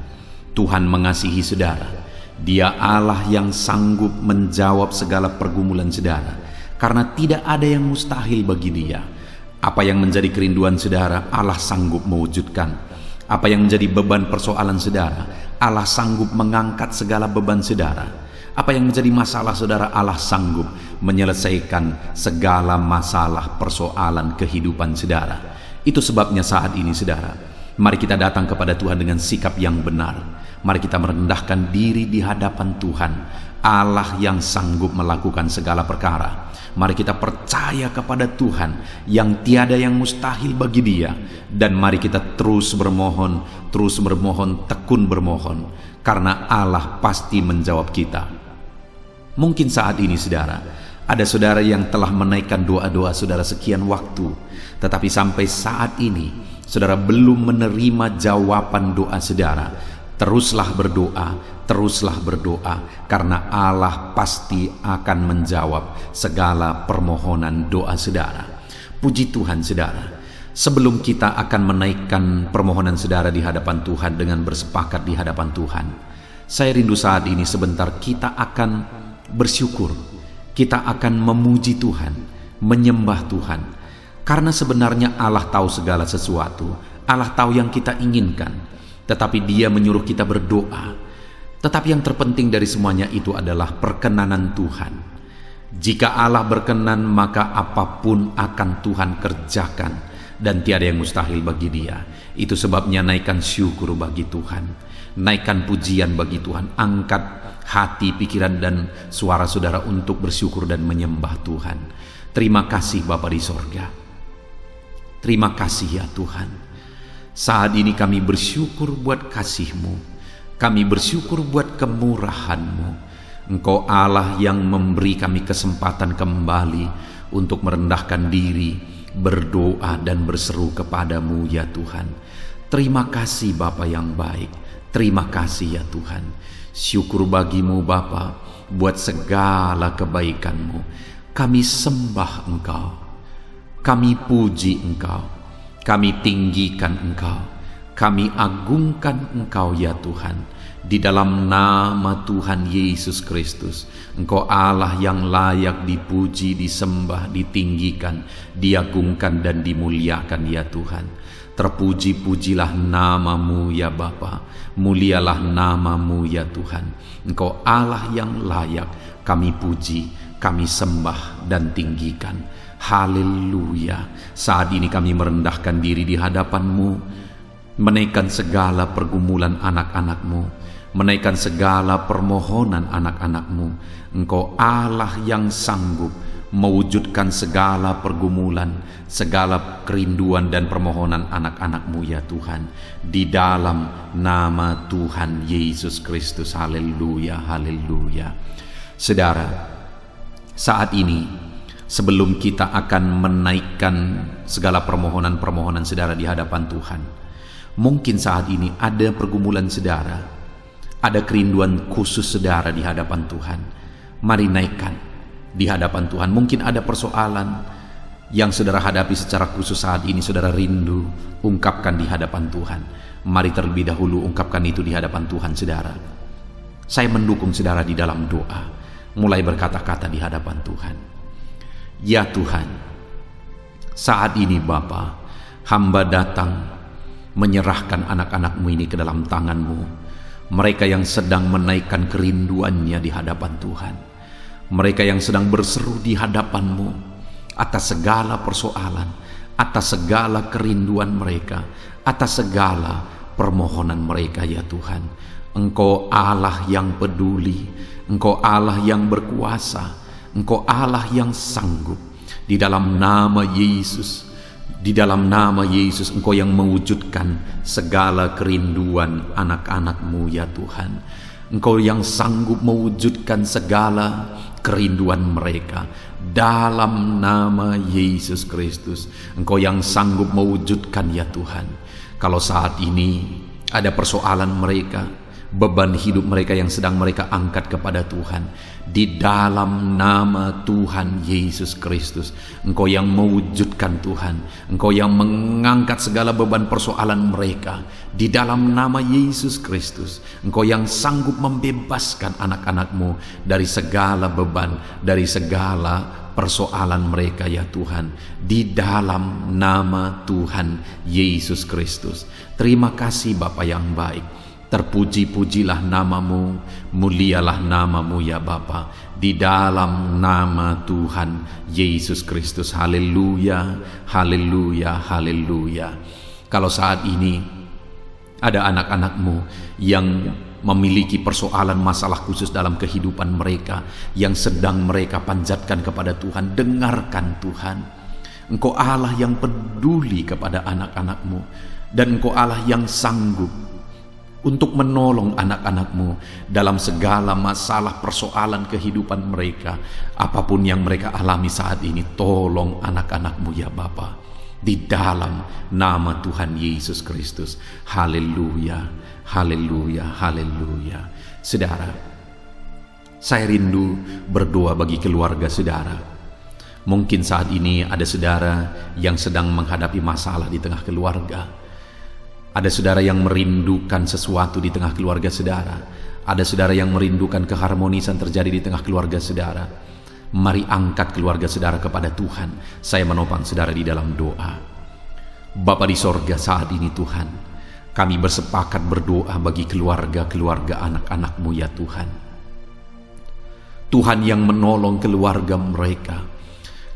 Tuhan mengasihi saudara. Dia Allah yang sanggup menjawab segala pergumulan saudara, karena tidak ada yang mustahil bagi Dia. Apa yang menjadi kerinduan saudara, Allah sanggup mewujudkan. Apa yang menjadi beban persoalan saudara, Allah sanggup mengangkat segala beban saudara. Apa yang menjadi masalah saudara, Allah sanggup menyelesaikan segala masalah persoalan kehidupan saudara. Itu sebabnya saat ini saudara, mari kita datang kepada Tuhan dengan sikap yang benar. Mari kita merendahkan diri di hadapan Tuhan, Allah yang sanggup melakukan segala perkara. Mari kita percaya kepada Tuhan yang tiada yang mustahil bagi Dia. Dan mari kita terus bermohon, tekun bermohon, karena Allah pasti menjawab kita. Mungkin saat ini saudara, ada saudara yang telah menaikkan doa-doa saudara sekian waktu, tetapi sampai saat ini saudara belum menerima jawaban doa saudara. Teruslah berdoa, karena Allah pasti akan menjawab segala permohonan doa saudara. Puji Tuhan saudara. Sebelum kita akan menaikkan permohonan saudara di hadapan Tuhan dengan bersepakat di hadapan Tuhan, saya rindu saat ini sebentar kita akan bersyukur. Kita akan memuji Tuhan, menyembah Tuhan. Karena sebenarnya Allah tahu segala sesuatu. Allah tahu yang kita inginkan. Tetapi Dia menyuruh kita berdoa. Tetapi yang terpenting dari semuanya itu adalah perkenanan Tuhan. Jika Allah berkenan, maka apapun akan Tuhan kerjakan, dan tiada yang mustahil bagi Dia. Itu sebabnya naikkan syukur bagi Tuhan, naikkan pujian bagi Tuhan. Angkat hati, pikiran, dan suara saudara untuk bersyukur dan menyembah Tuhan. Terima kasih Bapa di sorga. Terima kasih ya Tuhan. Saat ini kami bersyukur buat kasih-Mu. Kami bersyukur buat kemurahan-Mu. Engkau Allah yang memberi kami kesempatan kembali untuk merendahkan diri, berdoa dan berseru kepadamu ya Tuhan. Terima kasih Bapa yang baik. Terima kasih ya Tuhan. Syukur bagimu Bapa buat segala kebaikan-Mu. Kami sembah Engkau. Kami puji Engkau. Kami tinggikan Engkau, kami agungkan Engkau ya Tuhan. Di dalam nama Tuhan Yesus Kristus, Engkau Allah yang layak dipuji, disembah, ditinggikan, diagungkan dan dimuliakan ya Tuhan. Terpuji-pujilah nama-Mu ya Bapa, mulialah nama-Mu ya Tuhan. Engkau Allah yang layak kami puji, kami sembah dan tinggikan. Haleluya. Saat ini kami merendahkan diri di hadapan-Mu, menaikkan segala pergumulan anak-anak-Mu, menaikkan segala permohonan anak-anak-Mu. Engkau Allah yang sanggup mewujudkan segala pergumulan, segala kerinduan dan permohonan anak-anak-Mu ya Tuhan. Di dalam nama Tuhan Yesus Kristus. Haleluya, haleluya. Saudara, saat ini sebelum kita akan menaikkan segala permohonan-permohonan saudara di hadapan Tuhan, mungkin saat ini ada pergumulan saudara, ada kerinduan khusus saudara di hadapan Tuhan. Mari naikkan di hadapan Tuhan. Mungkin ada persoalan yang saudara hadapi secara khusus saat ini, saudara rindu, ungkapkan di hadapan Tuhan. Mari terlebih dahulu ungkapkan itu di hadapan Tuhan saudara. Saya mendukung saudara di dalam doa, mulai berkata-kata di hadapan Tuhan. Ya Tuhan, saat ini Bapa, hamba datang menyerahkan anak-anak-Mu ini ke dalam tangan-Mu. Mereka yang sedang menaikkan kerinduannya di hadapan Tuhan. Mereka yang sedang berseru di hadapan-Mu atas segala persoalan, atas segala kerinduan mereka, atas segala permohonan mereka ya Tuhan. Engkau Allah yang peduli, Engkau Allah yang berkuasa, Engkau Allah yang sanggup. Di dalam nama Yesus, di dalam nama Yesus, Engkau yang mewujudkan segala kerinduan anak-anak-Mu ya Tuhan. Engkau yang sanggup mewujudkan segala kerinduan mereka. Dalam nama Yesus Kristus, Engkau yang sanggup mewujudkan ya Tuhan. Kalau saat ini ada persoalan mereka, beban hidup mereka yang sedang mereka angkat kepada Tuhan, di dalam nama Tuhan Yesus Kristus, Engkau yang mewujudkan Tuhan, Engkau yang mengangkat segala beban persoalan mereka, di dalam nama Yesus Kristus, Engkau yang sanggup membebaskan anak-anak-Mu dari segala beban, dari segala persoalan mereka ya Tuhan, di dalam nama Tuhan Yesus Kristus. Terima kasih Bapa yang baik. Terpuji-pujilah nama-Mu, mulialah nama-Mu ya Bapa, di dalam nama Tuhan Yesus Kristus. Haleluya, haleluya, haleluya. Kalau saat ini ada anak-anak-Mu yang memiliki persoalan masalah khusus dalam kehidupan mereka, yang sedang mereka panjatkan kepada Tuhan, dengarkan Tuhan. Engkau Allah yang peduli kepada anak-anak-Mu, dan Engkau Allah yang sanggup untuk menolong anak-anak-Mu dalam segala masalah persoalan kehidupan mereka. Apapun yang mereka alami saat ini, tolong anak-anak-Mu ya Bapa, di dalam nama Tuhan Yesus Kristus. Haleluya, haleluya, haleluya. Saudara, saya rindu berdoa bagi keluarga saudara. Mungkin saat ini ada saudara yang sedang menghadapi masalah di tengah keluarga. Ada saudara yang merindukan sesuatu di tengah keluarga saudara. Ada saudara yang merindukan keharmonisan terjadi di tengah keluarga saudara. Mari angkat keluarga saudara kepada Tuhan. Saya menopang saudara di dalam doa. Bapa di sorga, saat ini Tuhan, kami bersepakat berdoa bagi keluarga-keluarga anak-anak-Mu ya Tuhan. Tuhan yang menolong keluarga mereka.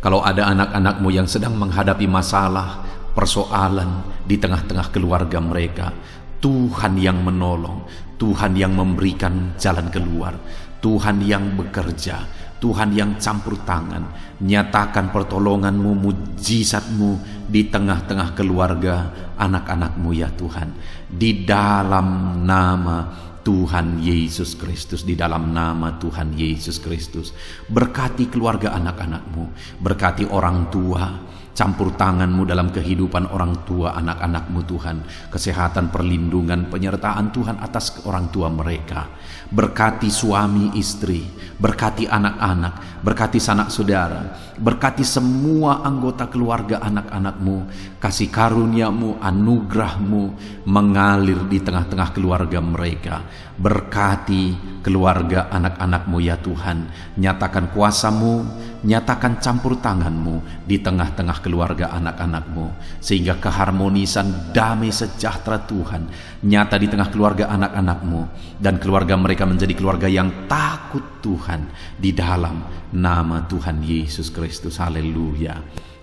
Kalau ada anak-anak-Mu yang sedang menghadapi masalah, persoalan di tengah-tengah keluarga mereka, Tuhan yang menolong, Tuhan yang memberikan jalan keluar, Tuhan yang bekerja, Tuhan yang campur tangan. Nyatakan pertolongan-Mu, mujizat-Mu di tengah-tengah keluarga anak-anak-Mu ya Tuhan, di dalam nama Tuhan Yesus Kristus, di dalam nama Tuhan Yesus Kristus. Berkati keluarga anak-anak-Mu, berkati orang tua, campur tangan-Mu dalam kehidupan orang tua anak-anak-Mu Tuhan. Kesehatan, perlindungan, penyertaan Tuhan atas orang tua mereka. Berkati suami istri, berkati anak-anak, berkati sanak saudara, berkati semua anggota keluarga anak-anak-Mu. Kasih karunia-Mu, anugerah-Mu mengalir di tengah-tengah keluarga mereka. Berkati keluarga anak-anak-Mu ya Tuhan. Nyatakan kuasa-Mu, nyatakan campur tangan-Mu di tengah-tengah keluarga anak-anak-Mu, sehingga keharmonisan, damai sejahtera Tuhan nyata di tengah keluarga anak-anak-Mu, dan keluarga mereka menjadi keluarga yang takut Tuhan, di dalam nama Tuhan Yesus Kristus. Haleluya,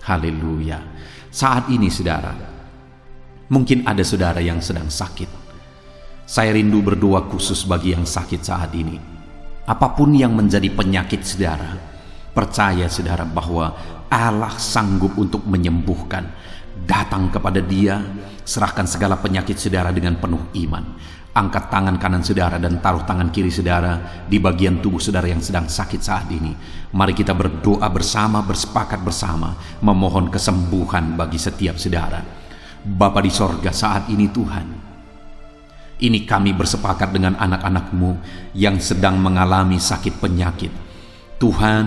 haleluya. Saat ini saudara, mungkin ada saudara yang sedang sakit. Saya rindu berdoa khusus bagi yang sakit saat ini. Apapun yang menjadi penyakit saudara, percaya saudara bahwa Allah sanggup untuk menyembuhkan. Datang kepada Dia, serahkan segala penyakit saudara dengan penuh iman. Angkat tangan kanan saudara dan taruh tangan kiri saudara di bagian tubuh saudara yang sedang sakit saat ini. Mari kita berdoa bersama, bersepakat bersama, memohon kesembuhan bagi setiap saudara. Bapa di sorga, saat ini Tuhan, ini kami bersepakat dengan anak-anak-Mu yang sedang mengalami sakit penyakit. Tuhan,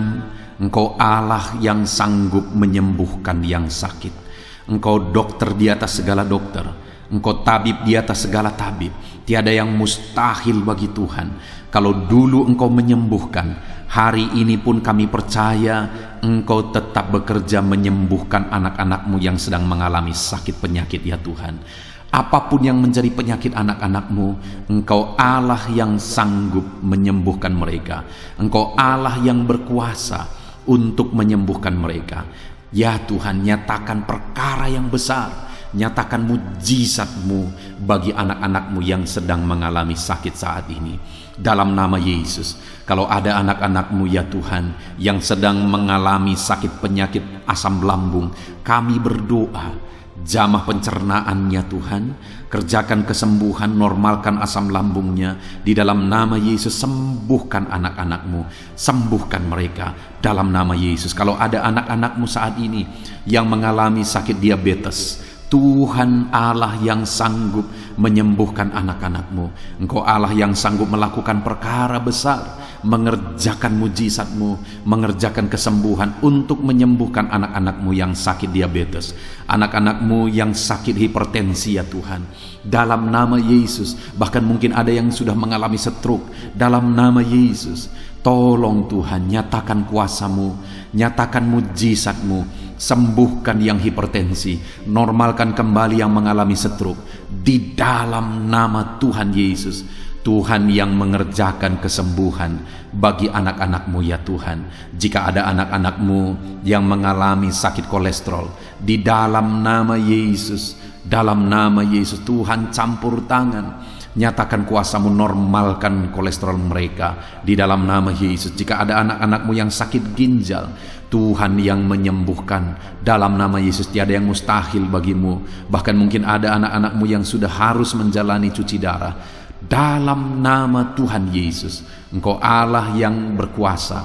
Engkau Allah yang sanggup menyembuhkan yang sakit. Engkau dokter di atas segala dokter. Engkau tabib di atas segala tabib. Tiada yang mustahil bagi Tuhan. Kalau dulu Engkau menyembuhkan, hari ini pun kami percaya Engkau tetap bekerja menyembuhkan anak-anak-Mu yang sedang mengalami sakit penyakit ya Tuhan. Apapun yang menjadi penyakit anak-anak-Mu, Engkau Allah yang sanggup menyembuhkan mereka. Engkau Allah yang berkuasa untuk menyembuhkan mereka. Ya Tuhan, nyatakan perkara yang besar, nyatakan mujizat-Mu bagi anak-anak-Mu yang sedang mengalami sakit saat ini. Dalam nama Yesus, kalau ada anak-anak-Mu ya Tuhan yang sedang mengalami sakit penyakit asam lambung, kami berdoa, jamah pencernaannya Tuhan, kerjakan kesembuhan, normalkan asam lambungnya. Di dalam nama Yesus, sembuhkan anak-anak-Mu, sembuhkan mereka dalam nama Yesus. Kalau ada anak-anak-Mu saat ini yang mengalami sakit diabetes, Tuhan Allah yang sanggup menyembuhkan anak-anak-Mu. Engkau Allah yang sanggup melakukan perkara besar, mengerjakan mujizat-Mu, mengerjakan kesembuhan untuk menyembuhkan anak-anak-Mu yang sakit diabetes, anak-anak-Mu yang sakit hipertensi ya Tuhan. Dalam nama Yesus, bahkan mungkin ada yang sudah mengalami stroke. Dalam nama Yesus, tolong Tuhan, nyatakan kuasa-Mu, nyatakan mujizat-Mu, sembuhkan yang hipertensi, normalkan kembali yang mengalami stroke. Di dalam nama Tuhan Yesus, Tuhan yang mengerjakan kesembuhan bagi anak-anak-Mu ya Tuhan. Jika ada anak-anak-Mu yang mengalami sakit kolesterol, di dalam nama Yesus, dalam nama Yesus, Tuhan campur tangan, nyatakan kuasa-Mu, normalkan kolesterol mereka di dalam nama Yesus. Jika ada anak-anak-Mu yang sakit ginjal, Tuhan yang menyembuhkan dalam nama Yesus. Tiada yang mustahil bagi-Mu. Bahkan mungkin ada anak-anak-Mu yang sudah harus menjalani cuci darah. Dalam nama Tuhan Yesus, Engkau Allah yang berkuasa,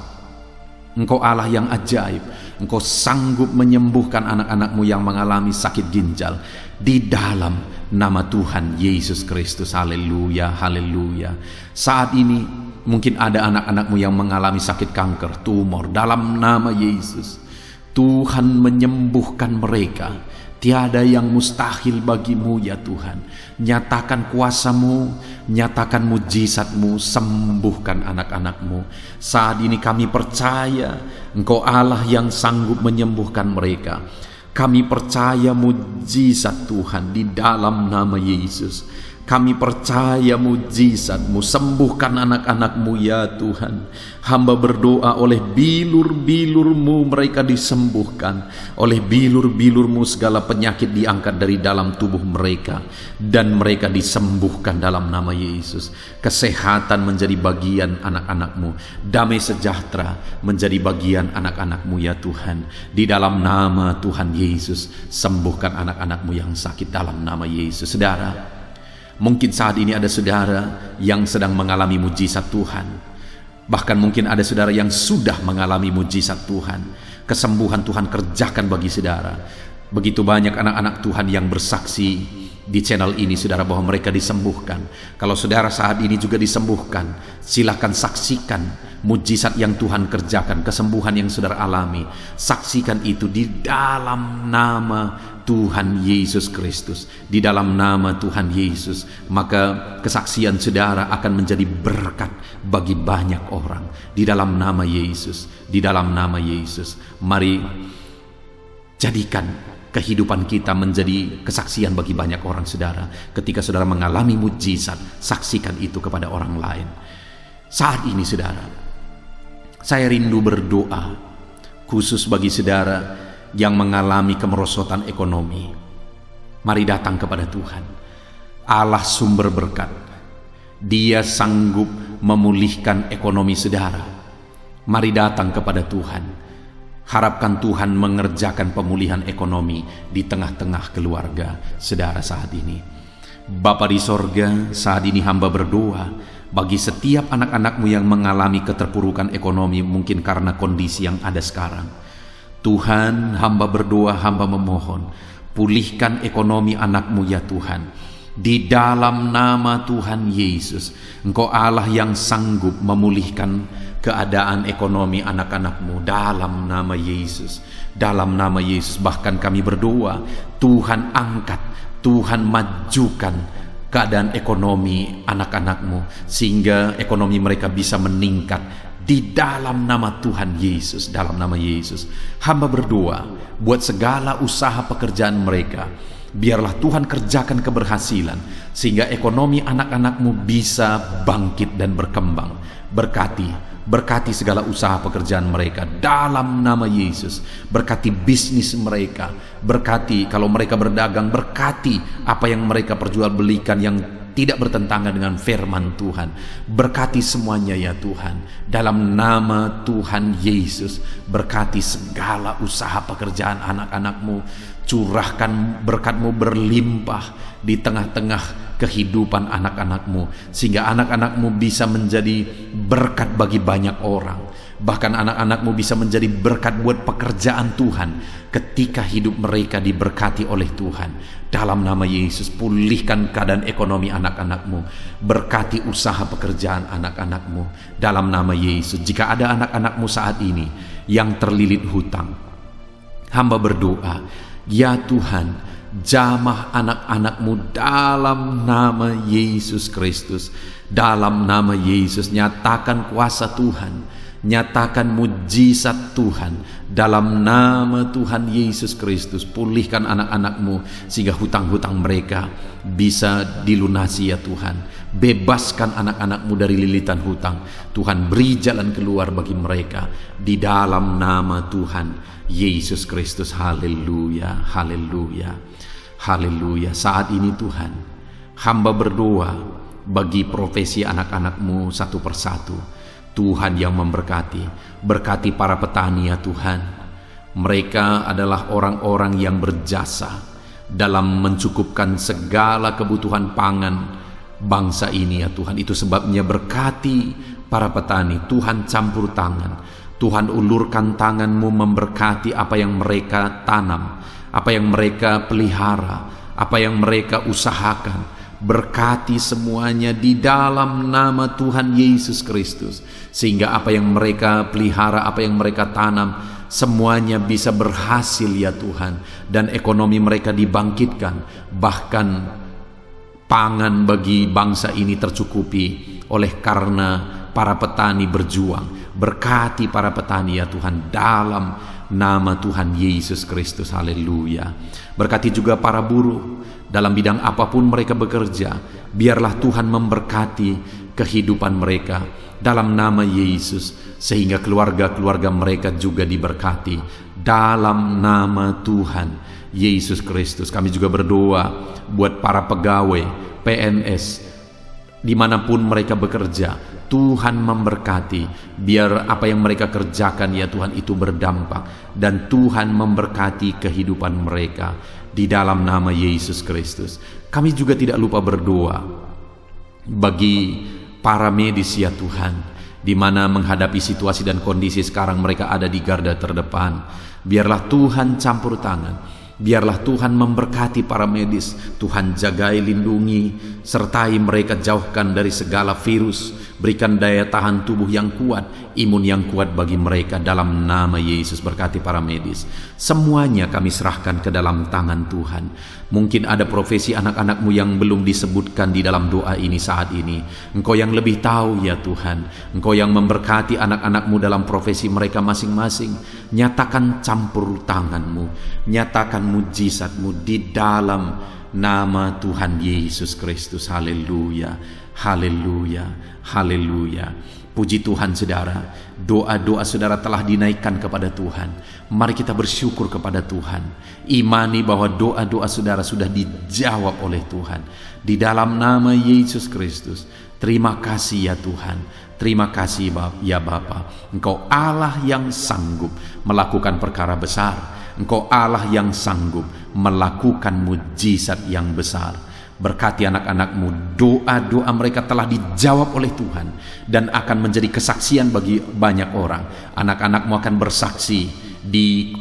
Engkau Allah yang ajaib. Engkau sanggup menyembuhkan anak-anak-Mu yang mengalami sakit ginjal di dalam nama Tuhan Yesus Kristus. Haleluya, haleluya. Saat ini mungkin ada anak-anak-Mu yang mengalami sakit kanker, tumor. Dalam nama Yesus, Tuhan menyembuhkan mereka. Tiada yang mustahil bagi-Mu ya Tuhan. Nyatakan kuasa-Mu, nyatakan mujizat-Mu, sembuhkan anak-anak-Mu. Saat ini kami percaya Engkau Allah yang sanggup menyembuhkan mereka. Kami percaya mujizat Tuhan di dalam nama Yesus. Kami percaya mujizat-Mu, sembuhkan anak-anak-Mu ya Tuhan. Hamba berdoa oleh bilur-bilur-Mu mereka disembuhkan. Oleh bilur-bilur-Mu segala penyakit diangkat dari dalam tubuh mereka, dan mereka disembuhkan dalam nama Yesus. Kesehatan menjadi bagian anak-anak-Mu, damai sejahtera menjadi bagian anak-anak-Mu ya Tuhan. Di dalam nama Tuhan Yesus, sembuhkan anak-anak-Mu yang sakit dalam nama Yesus. Saudara, mungkin saat ini ada saudara yang sedang mengalami mujizat Tuhan. Bahkan mungkin ada saudara yang sudah mengalami mujizat Tuhan. Kesembuhan Tuhan kerjakan bagi saudara. Begitu banyak anak-anak Tuhan yang bersaksi di channel ini, saudara, bahwa mereka disembuhkan. Kalau saudara saat ini juga disembuhkan, silakan saksikan mujizat yang Tuhan kerjakan, kesembuhan yang saudara alami. Saksikan itu di dalam nama Tuhan Yesus Kristus. Di dalam nama Tuhan Yesus, maka kesaksian saudara akan menjadi berkat bagi banyak orang. Di dalam nama Yesus, di dalam nama Yesus. Mari jadikan kehidupan kita menjadi kesaksian bagi banyak orang, saudara. Ketika saudara mengalami mujizat, saksikan itu kepada orang lain. Saat ini, saudara, saya rindu berdoa khusus bagi saudara yang mengalami kemerosotan ekonomi. Mari datang kepada Tuhan, Allah sumber berkat. Dia sanggup memulihkan ekonomi saudara. Mari datang kepada Tuhan. Harapkan Tuhan mengerjakan pemulihan ekonomi di tengah-tengah keluarga saudara saat ini. Bapa di sorga, saat ini hamba berdoa bagi setiap anak-anak-Mu yang mengalami keterpurukan ekonomi, mungkin karena kondisi yang ada sekarang. Tuhan, hamba berdoa, hamba memohon, pulihkan ekonomi anak-Mu ya Tuhan. Di dalam nama Tuhan Yesus, Engkau Allah yang sanggup memulihkan keadaan ekonomi anak-anak-Mu dalam nama Yesus. Dalam nama Yesus, bahkan kami berdoa, Tuhan angkat Tuhan majukan keadaan ekonomi anak-anak-Mu, sehingga ekonomi mereka bisa meningkat di dalam nama Tuhan Yesus. Dalam nama Yesus, hamba berdoa buat segala usaha pekerjaan mereka. Biarlah Tuhan kerjakan keberhasilan, sehingga ekonomi anak-anak-Mu bisa bangkit dan berkembang. Berkati segala usaha pekerjaan mereka dalam nama Yesus. Berkati bisnis mereka, berkati kalau mereka berdagang, berkati apa yang mereka perjualbelikan yang tidak bertentangan dengan firman Tuhan. Berkati semuanya ya Tuhan, dalam nama Tuhan Yesus. Berkati segala usaha pekerjaan anak-anak-Mu. Curahkan berkat-Mu berlimpah di tengah-tengah kehidupan anak-anak-Mu, sehingga anak-anak-Mu bisa menjadi berkat bagi banyak orang. Bahkan anak-anak-Mu bisa menjadi berkat buat pekerjaan Tuhan ketika hidup mereka diberkati oleh Tuhan. Dalam nama Yesus, pulihkan keadaan ekonomi anak-anak-Mu. Berkati usaha pekerjaan anak-anak-Mu dalam nama Yesus. Jika ada anak-anak-Mu saat ini yang terlilit hutang, hamba berdoa, ya Tuhan, jamah anak-anak-Mu dalam nama Yesus Kristus. Dalam nama Yesus, nyatakan kuasa Tuhan, nyatakan mujizat Tuhan. Dalam nama Tuhan Yesus Kristus, pulihkan anak-anak-Mu sehingga hutang-hutang mereka bisa dilunasi ya Tuhan. Bebaskan anak-anak-Mu dari lilitan hutang. Tuhan, beri jalan keluar bagi mereka di dalam nama Tuhan Yesus Kristus. Haleluya, haleluya, haleluya. Saat ini Tuhan, hamba berdoa bagi profesi anak-anak-Mu satu persatu. Tuhan yang memberkati, berkati para petani ya Tuhan. Mereka adalah orang-orang yang berjasa dalam mencukupkan segala kebutuhan pangan bangsa ini ya Tuhan. Itu sebabnya berkati para petani. Tuhan campur tangan, Tuhan ulurkan tangan-Mu memberkati apa yang mereka tanam, apa yang mereka pelihara, apa yang mereka usahakan. Berkati semuanya di dalam nama Tuhan Yesus Kristus, sehingga apa yang mereka pelihara, apa yang mereka tanam, semuanya bisa berhasil ya Tuhan, dan ekonomi mereka dibangkitkan. Bahkan pangan bagi bangsa ini tercukupi oleh karena para petani berjuang. Berkati para petani ya Tuhan dalam nama Tuhan Yesus Kristus. Haleluya. Berkati juga para buruh dalam bidang apapun mereka bekerja. Biarlah Tuhan memberkati kehidupan mereka dalam nama Yesus, sehingga keluarga-keluarga mereka juga diberkati dalam nama Tuhan Yesus Kristus. Kami juga berdoa buat para pegawai PNS dimanapun mereka bekerja. Tuhan memberkati, biar apa yang mereka kerjakan ya Tuhan itu berdampak, dan Tuhan memberkati kehidupan mereka di dalam nama Yesus Kristus. Kami juga tidak lupa berdoa bagi para medis ya Tuhan, di mana menghadapi situasi dan kondisi sekarang mereka ada di garda terdepan. Biarlah Tuhan campur tangan, biarlah Tuhan memberkati para medis. Tuhan jagai, lindungi, sertai mereka, jauhkan dari segala virus. Berikan daya tahan tubuh yang kuat, imun yang kuat bagi mereka dalam nama Yesus. Berkati para medis. Semuanya kami serahkan ke dalam tangan Tuhan. Mungkin ada profesi anak-anak-Mu yang belum disebutkan di dalam doa ini saat ini. Engkau yang lebih tahu ya Tuhan. Engkau yang memberkati anak-anak-Mu dalam profesi mereka masing-masing. Nyatakan campur tangan-Mu, nyatakan mujizat-Mu di dalam nama Tuhan Yesus Kristus. Haleluya, haleluya, haleluya. Puji Tuhan saudara, doa-doa saudara telah dinaikkan kepada Tuhan. Mari kita bersyukur kepada Tuhan. Imani bahwa doa-doa saudara sudah dijawab oleh Tuhan. Di dalam nama Yesus Kristus. Terima kasih ya Tuhan. Terima kasih ya Bapa. Engkau Allah yang sanggup melakukan perkara besar. Engkau Allah yang sanggup melakukan mujizat yang besar. Berkati anak-anak-Mu, doa-doa mereka telah dijawab oleh Tuhan dan akan menjadi kesaksian bagi banyak orang. Anak-anak-Mu akan bersaksi di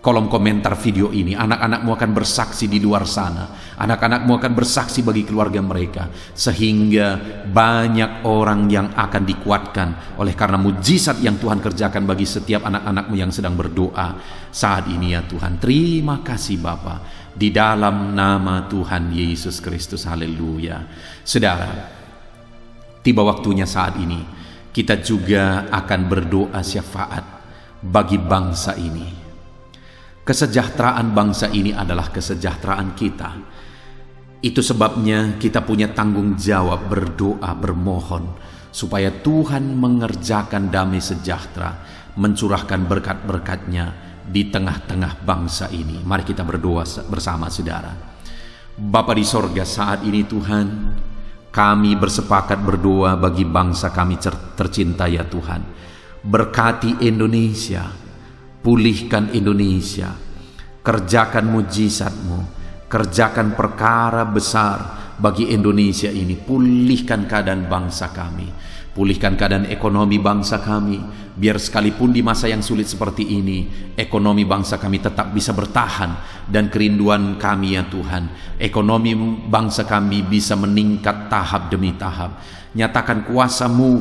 kolom komentar video ini. Anak-anak-Mu akan bersaksi di luar sana. Anak-anak-Mu akan bersaksi bagi keluarga mereka, sehingga banyak orang yang akan dikuatkan oleh karena mujizat yang Tuhan kerjakan bagi setiap anak-anak-Mu yang sedang berdoa saat ini ya Tuhan. Terima kasih Bapa. di dalam nama Tuhan Yesus Kristus. Haleluya. Saudara, tiba waktunya saat ini kita juga akan berdoa syafaat bagi bangsa ini. Kesejahteraan bangsa ini adalah kesejahteraan kita. Itu sebabnya kita punya tanggung jawab berdoa, bermohon supaya Tuhan mengerjakan damai sejahtera, mencurahkan berkat-berkat-Nya di tengah-tengah bangsa ini. Mari kita berdoa bersama, saudara. Bapa di sorga, saat ini Tuhan, kami bersepakat berdoa bagi bangsa kami tercinta ya Tuhan. Berkati Indonesia, pulihkan Indonesia, kerjakan mujizat-Mu, kerjakan perkara besar bagi Indonesia ini. Pulihkan keadaan bangsa kami, pulihkan keadaan ekonomi bangsa kami, biar sekalipun di masa yang sulit seperti ini, ekonomi bangsa kami tetap bisa bertahan. Dan kerinduan kami ya Tuhan, ekonomi bangsa kami bisa meningkat tahap demi tahap. Nyatakan kuasa-Mu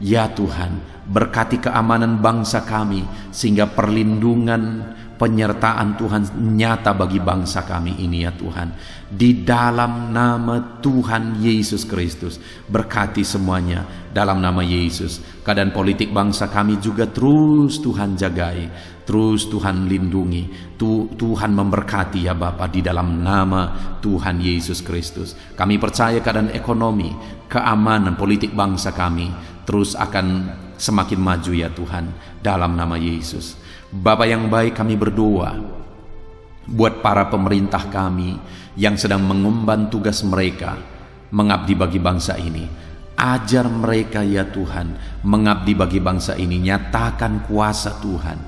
ya Tuhan, berkati keamanan bangsa kami, sehingga perlindungan, penyertaan Tuhan nyata bagi bangsa kami ini ya Tuhan. Di dalam nama Tuhan Yesus Kristus, berkati semuanya dalam nama Yesus. Keadaan politik bangsa kami juga terus Tuhan jagai, terus Tuhan lindungi, Tuhan memberkati ya Bapa, di dalam nama Tuhan Yesus Kristus. Kami percaya keadaan ekonomi, keamanan politik bangsa kami terus akan semakin maju ya Tuhan, dalam nama Yesus. Bapa yang baik, kami berdoa buat para pemerintah kami yang sedang mengemban tugas mereka mengabdi bagi bangsa ini. Ajar mereka ya Tuhan mengabdi bagi bangsa ini. Nyatakan kuasa Tuhan,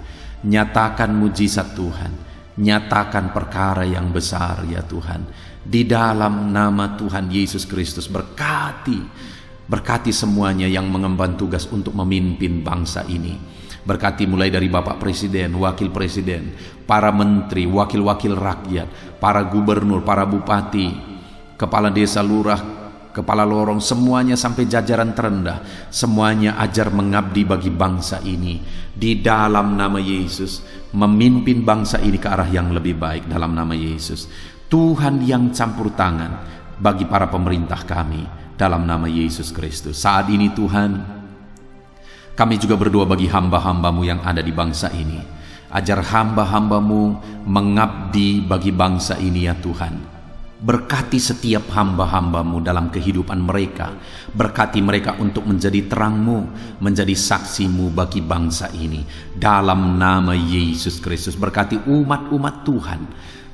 nyatakan mujizat Tuhan, nyatakan perkara yang besar ya Tuhan. Di dalam nama Tuhan Yesus Kristus, berkati semuanya yang mengemban tugas untuk memimpin bangsa ini. Berkati mulai dari Bapak Presiden, Wakil Presiden, para menteri, wakil-wakil rakyat, para gubernur, para bupati, kepala desa, lurah, kepala lorong, semuanya sampai jajaran terendah. Semuanya ajar mengabdi bagi bangsa ini. Di dalam nama Yesus, memimpin bangsa ini ke arah yang lebih baik dalam nama Yesus. Tuhan yang campur tangan bagi para pemerintah kami dalam nama Yesus Kristus. Saat ini Tuhan, kami juga berdoa bagi hamba-hamba-Mu yang ada di bangsa ini. Ajar hamba-hamba-Mu mengabdi bagi bangsa ini ya Tuhan. Berkati setiap hamba-hamba-Mu dalam kehidupan mereka. Berkati mereka untuk menjadi terang-Mu, menjadi saksi-Mu bagi bangsa ini. Dalam nama Yesus Kristus, berkati umat-umat Tuhan,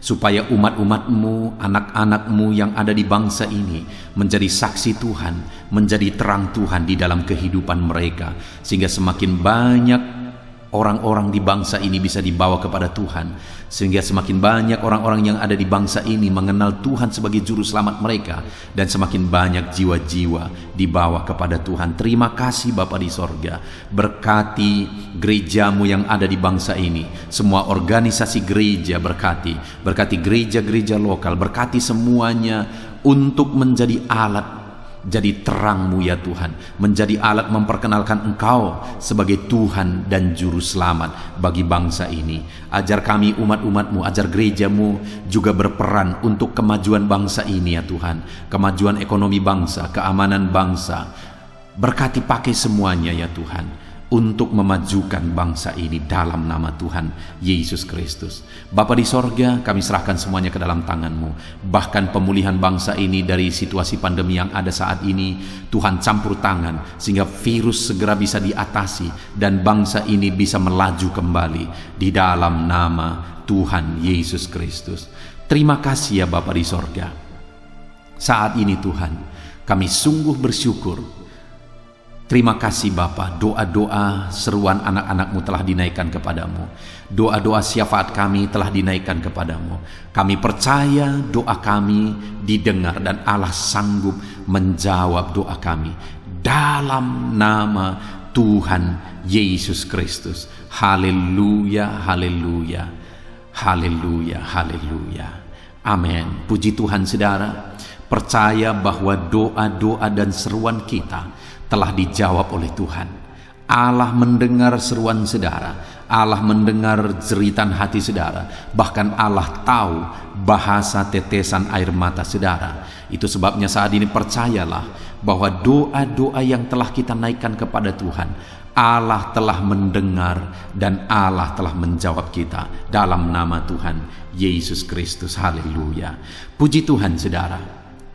supaya umat-umat-Mu, anak-anak-Mu yang ada di bangsa ini menjadi saksi Tuhan, menjadi terang Tuhan di dalam kehidupan mereka, sehingga semakin banyak orang-orang di bangsa ini bisa dibawa kepada Tuhan, sehingga semakin banyak orang-orang yang ada di bangsa ini mengenal Tuhan sebagai juru selamat mereka, dan semakin banyak jiwa-jiwa dibawa kepada Tuhan. Terima kasih Bapa di sorga. Berkati gereja-Mu yang ada di bangsa ini, semua organisasi gereja berkati gereja-gereja lokal, berkati semuanya untuk menjadi alat, jadi terang-Mu ya Tuhan, menjadi alat memperkenalkan Engkau sebagai Tuhan dan Juru Selamat bagi bangsa ini. Ajar kami umat-umat-Mu, ajar gereja-Mu juga berperan untuk kemajuan bangsa ini ya Tuhan, kemajuan ekonomi bangsa, keamanan bangsa. Berkati pakai semuanya ya Tuhan, untuk memajukan bangsa ini dalam nama Tuhan Yesus Kristus. Bapa di sorga, kami serahkan semuanya ke dalam tangan-Mu. Bahkan pemulihan bangsa ini dari situasi pandemi yang ada saat ini, Tuhan campur tangan sehingga virus segera bisa diatasi dan bangsa ini bisa melaju kembali di dalam nama Tuhan Yesus Kristus. Terima kasih ya Bapa di sorga. Saat ini Tuhan, kami sungguh bersyukur. Terima kasih Bapa, doa-doa seruan anak-anak-Mu telah dinaikkan kepadamu. Doa-doa syafaat kami telah dinaikkan kepadamu. Kami percaya doa kami didengar dan Allah sanggup menjawab doa kami. Dalam nama Tuhan Yesus Kristus. Haleluya, haleluya, haleluya, haleluya. Amin. Puji Tuhan saudara. Percaya bahwa doa-doa dan seruan kita telah dijawab oleh Tuhan. Allah mendengar seruan saudara, Allah mendengar jeritan hati saudara, bahkan Allah tahu bahasa tetesan air mata saudara. Itu sebabnya saat ini percayalah bahwa doa-doa yang telah kita naikkan kepada Tuhan, Allah telah mendengar dan Allah telah menjawab kita dalam nama Tuhan Yesus Kristus. Haleluya. Puji Tuhan saudara.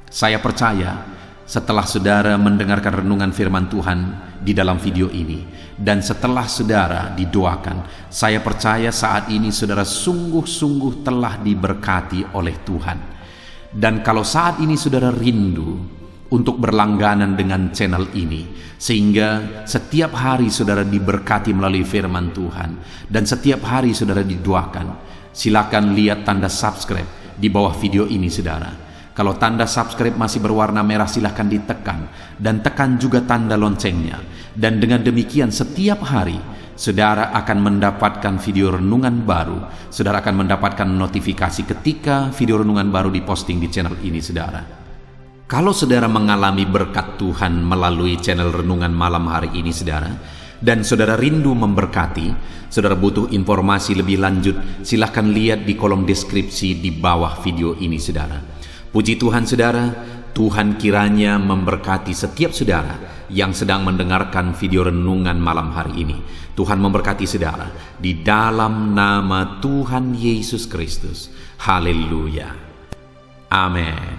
Saya percaya setelah saudara mendengarkan renungan firman Tuhan di dalam video ini, dan setelah saudara didoakan, saya percaya saat ini saudara sungguh-sungguh telah diberkati oleh Tuhan. Dan kalau saat ini saudara rindu untuk berlangganan dengan channel ini, sehingga setiap hari saudara diberkati melalui firman Tuhan, dan setiap hari saudara didoakan, silakan lihat tanda subscribe di bawah video ini saudara. Kalau tanda subscribe masih berwarna merah, silahkan ditekan, dan tekan juga tanda loncengnya. Dan dengan demikian setiap hari saudara akan mendapatkan video renungan baru. Saudara akan mendapatkan notifikasi ketika video renungan baru diposting di channel ini saudara. Kalau saudara mengalami berkat Tuhan melalui channel renungan malam hari ini saudara, dan saudara rindu memberkati, saudara butuh informasi lebih lanjut, silahkan lihat di kolom deskripsi di bawah video ini saudara. Puji Tuhan saudara, Tuhan kiranya memberkati setiap saudara yang sedang mendengarkan video renungan malam hari ini. Tuhan memberkati saudara di dalam nama Tuhan Yesus Kristus. Haleluya. Amin.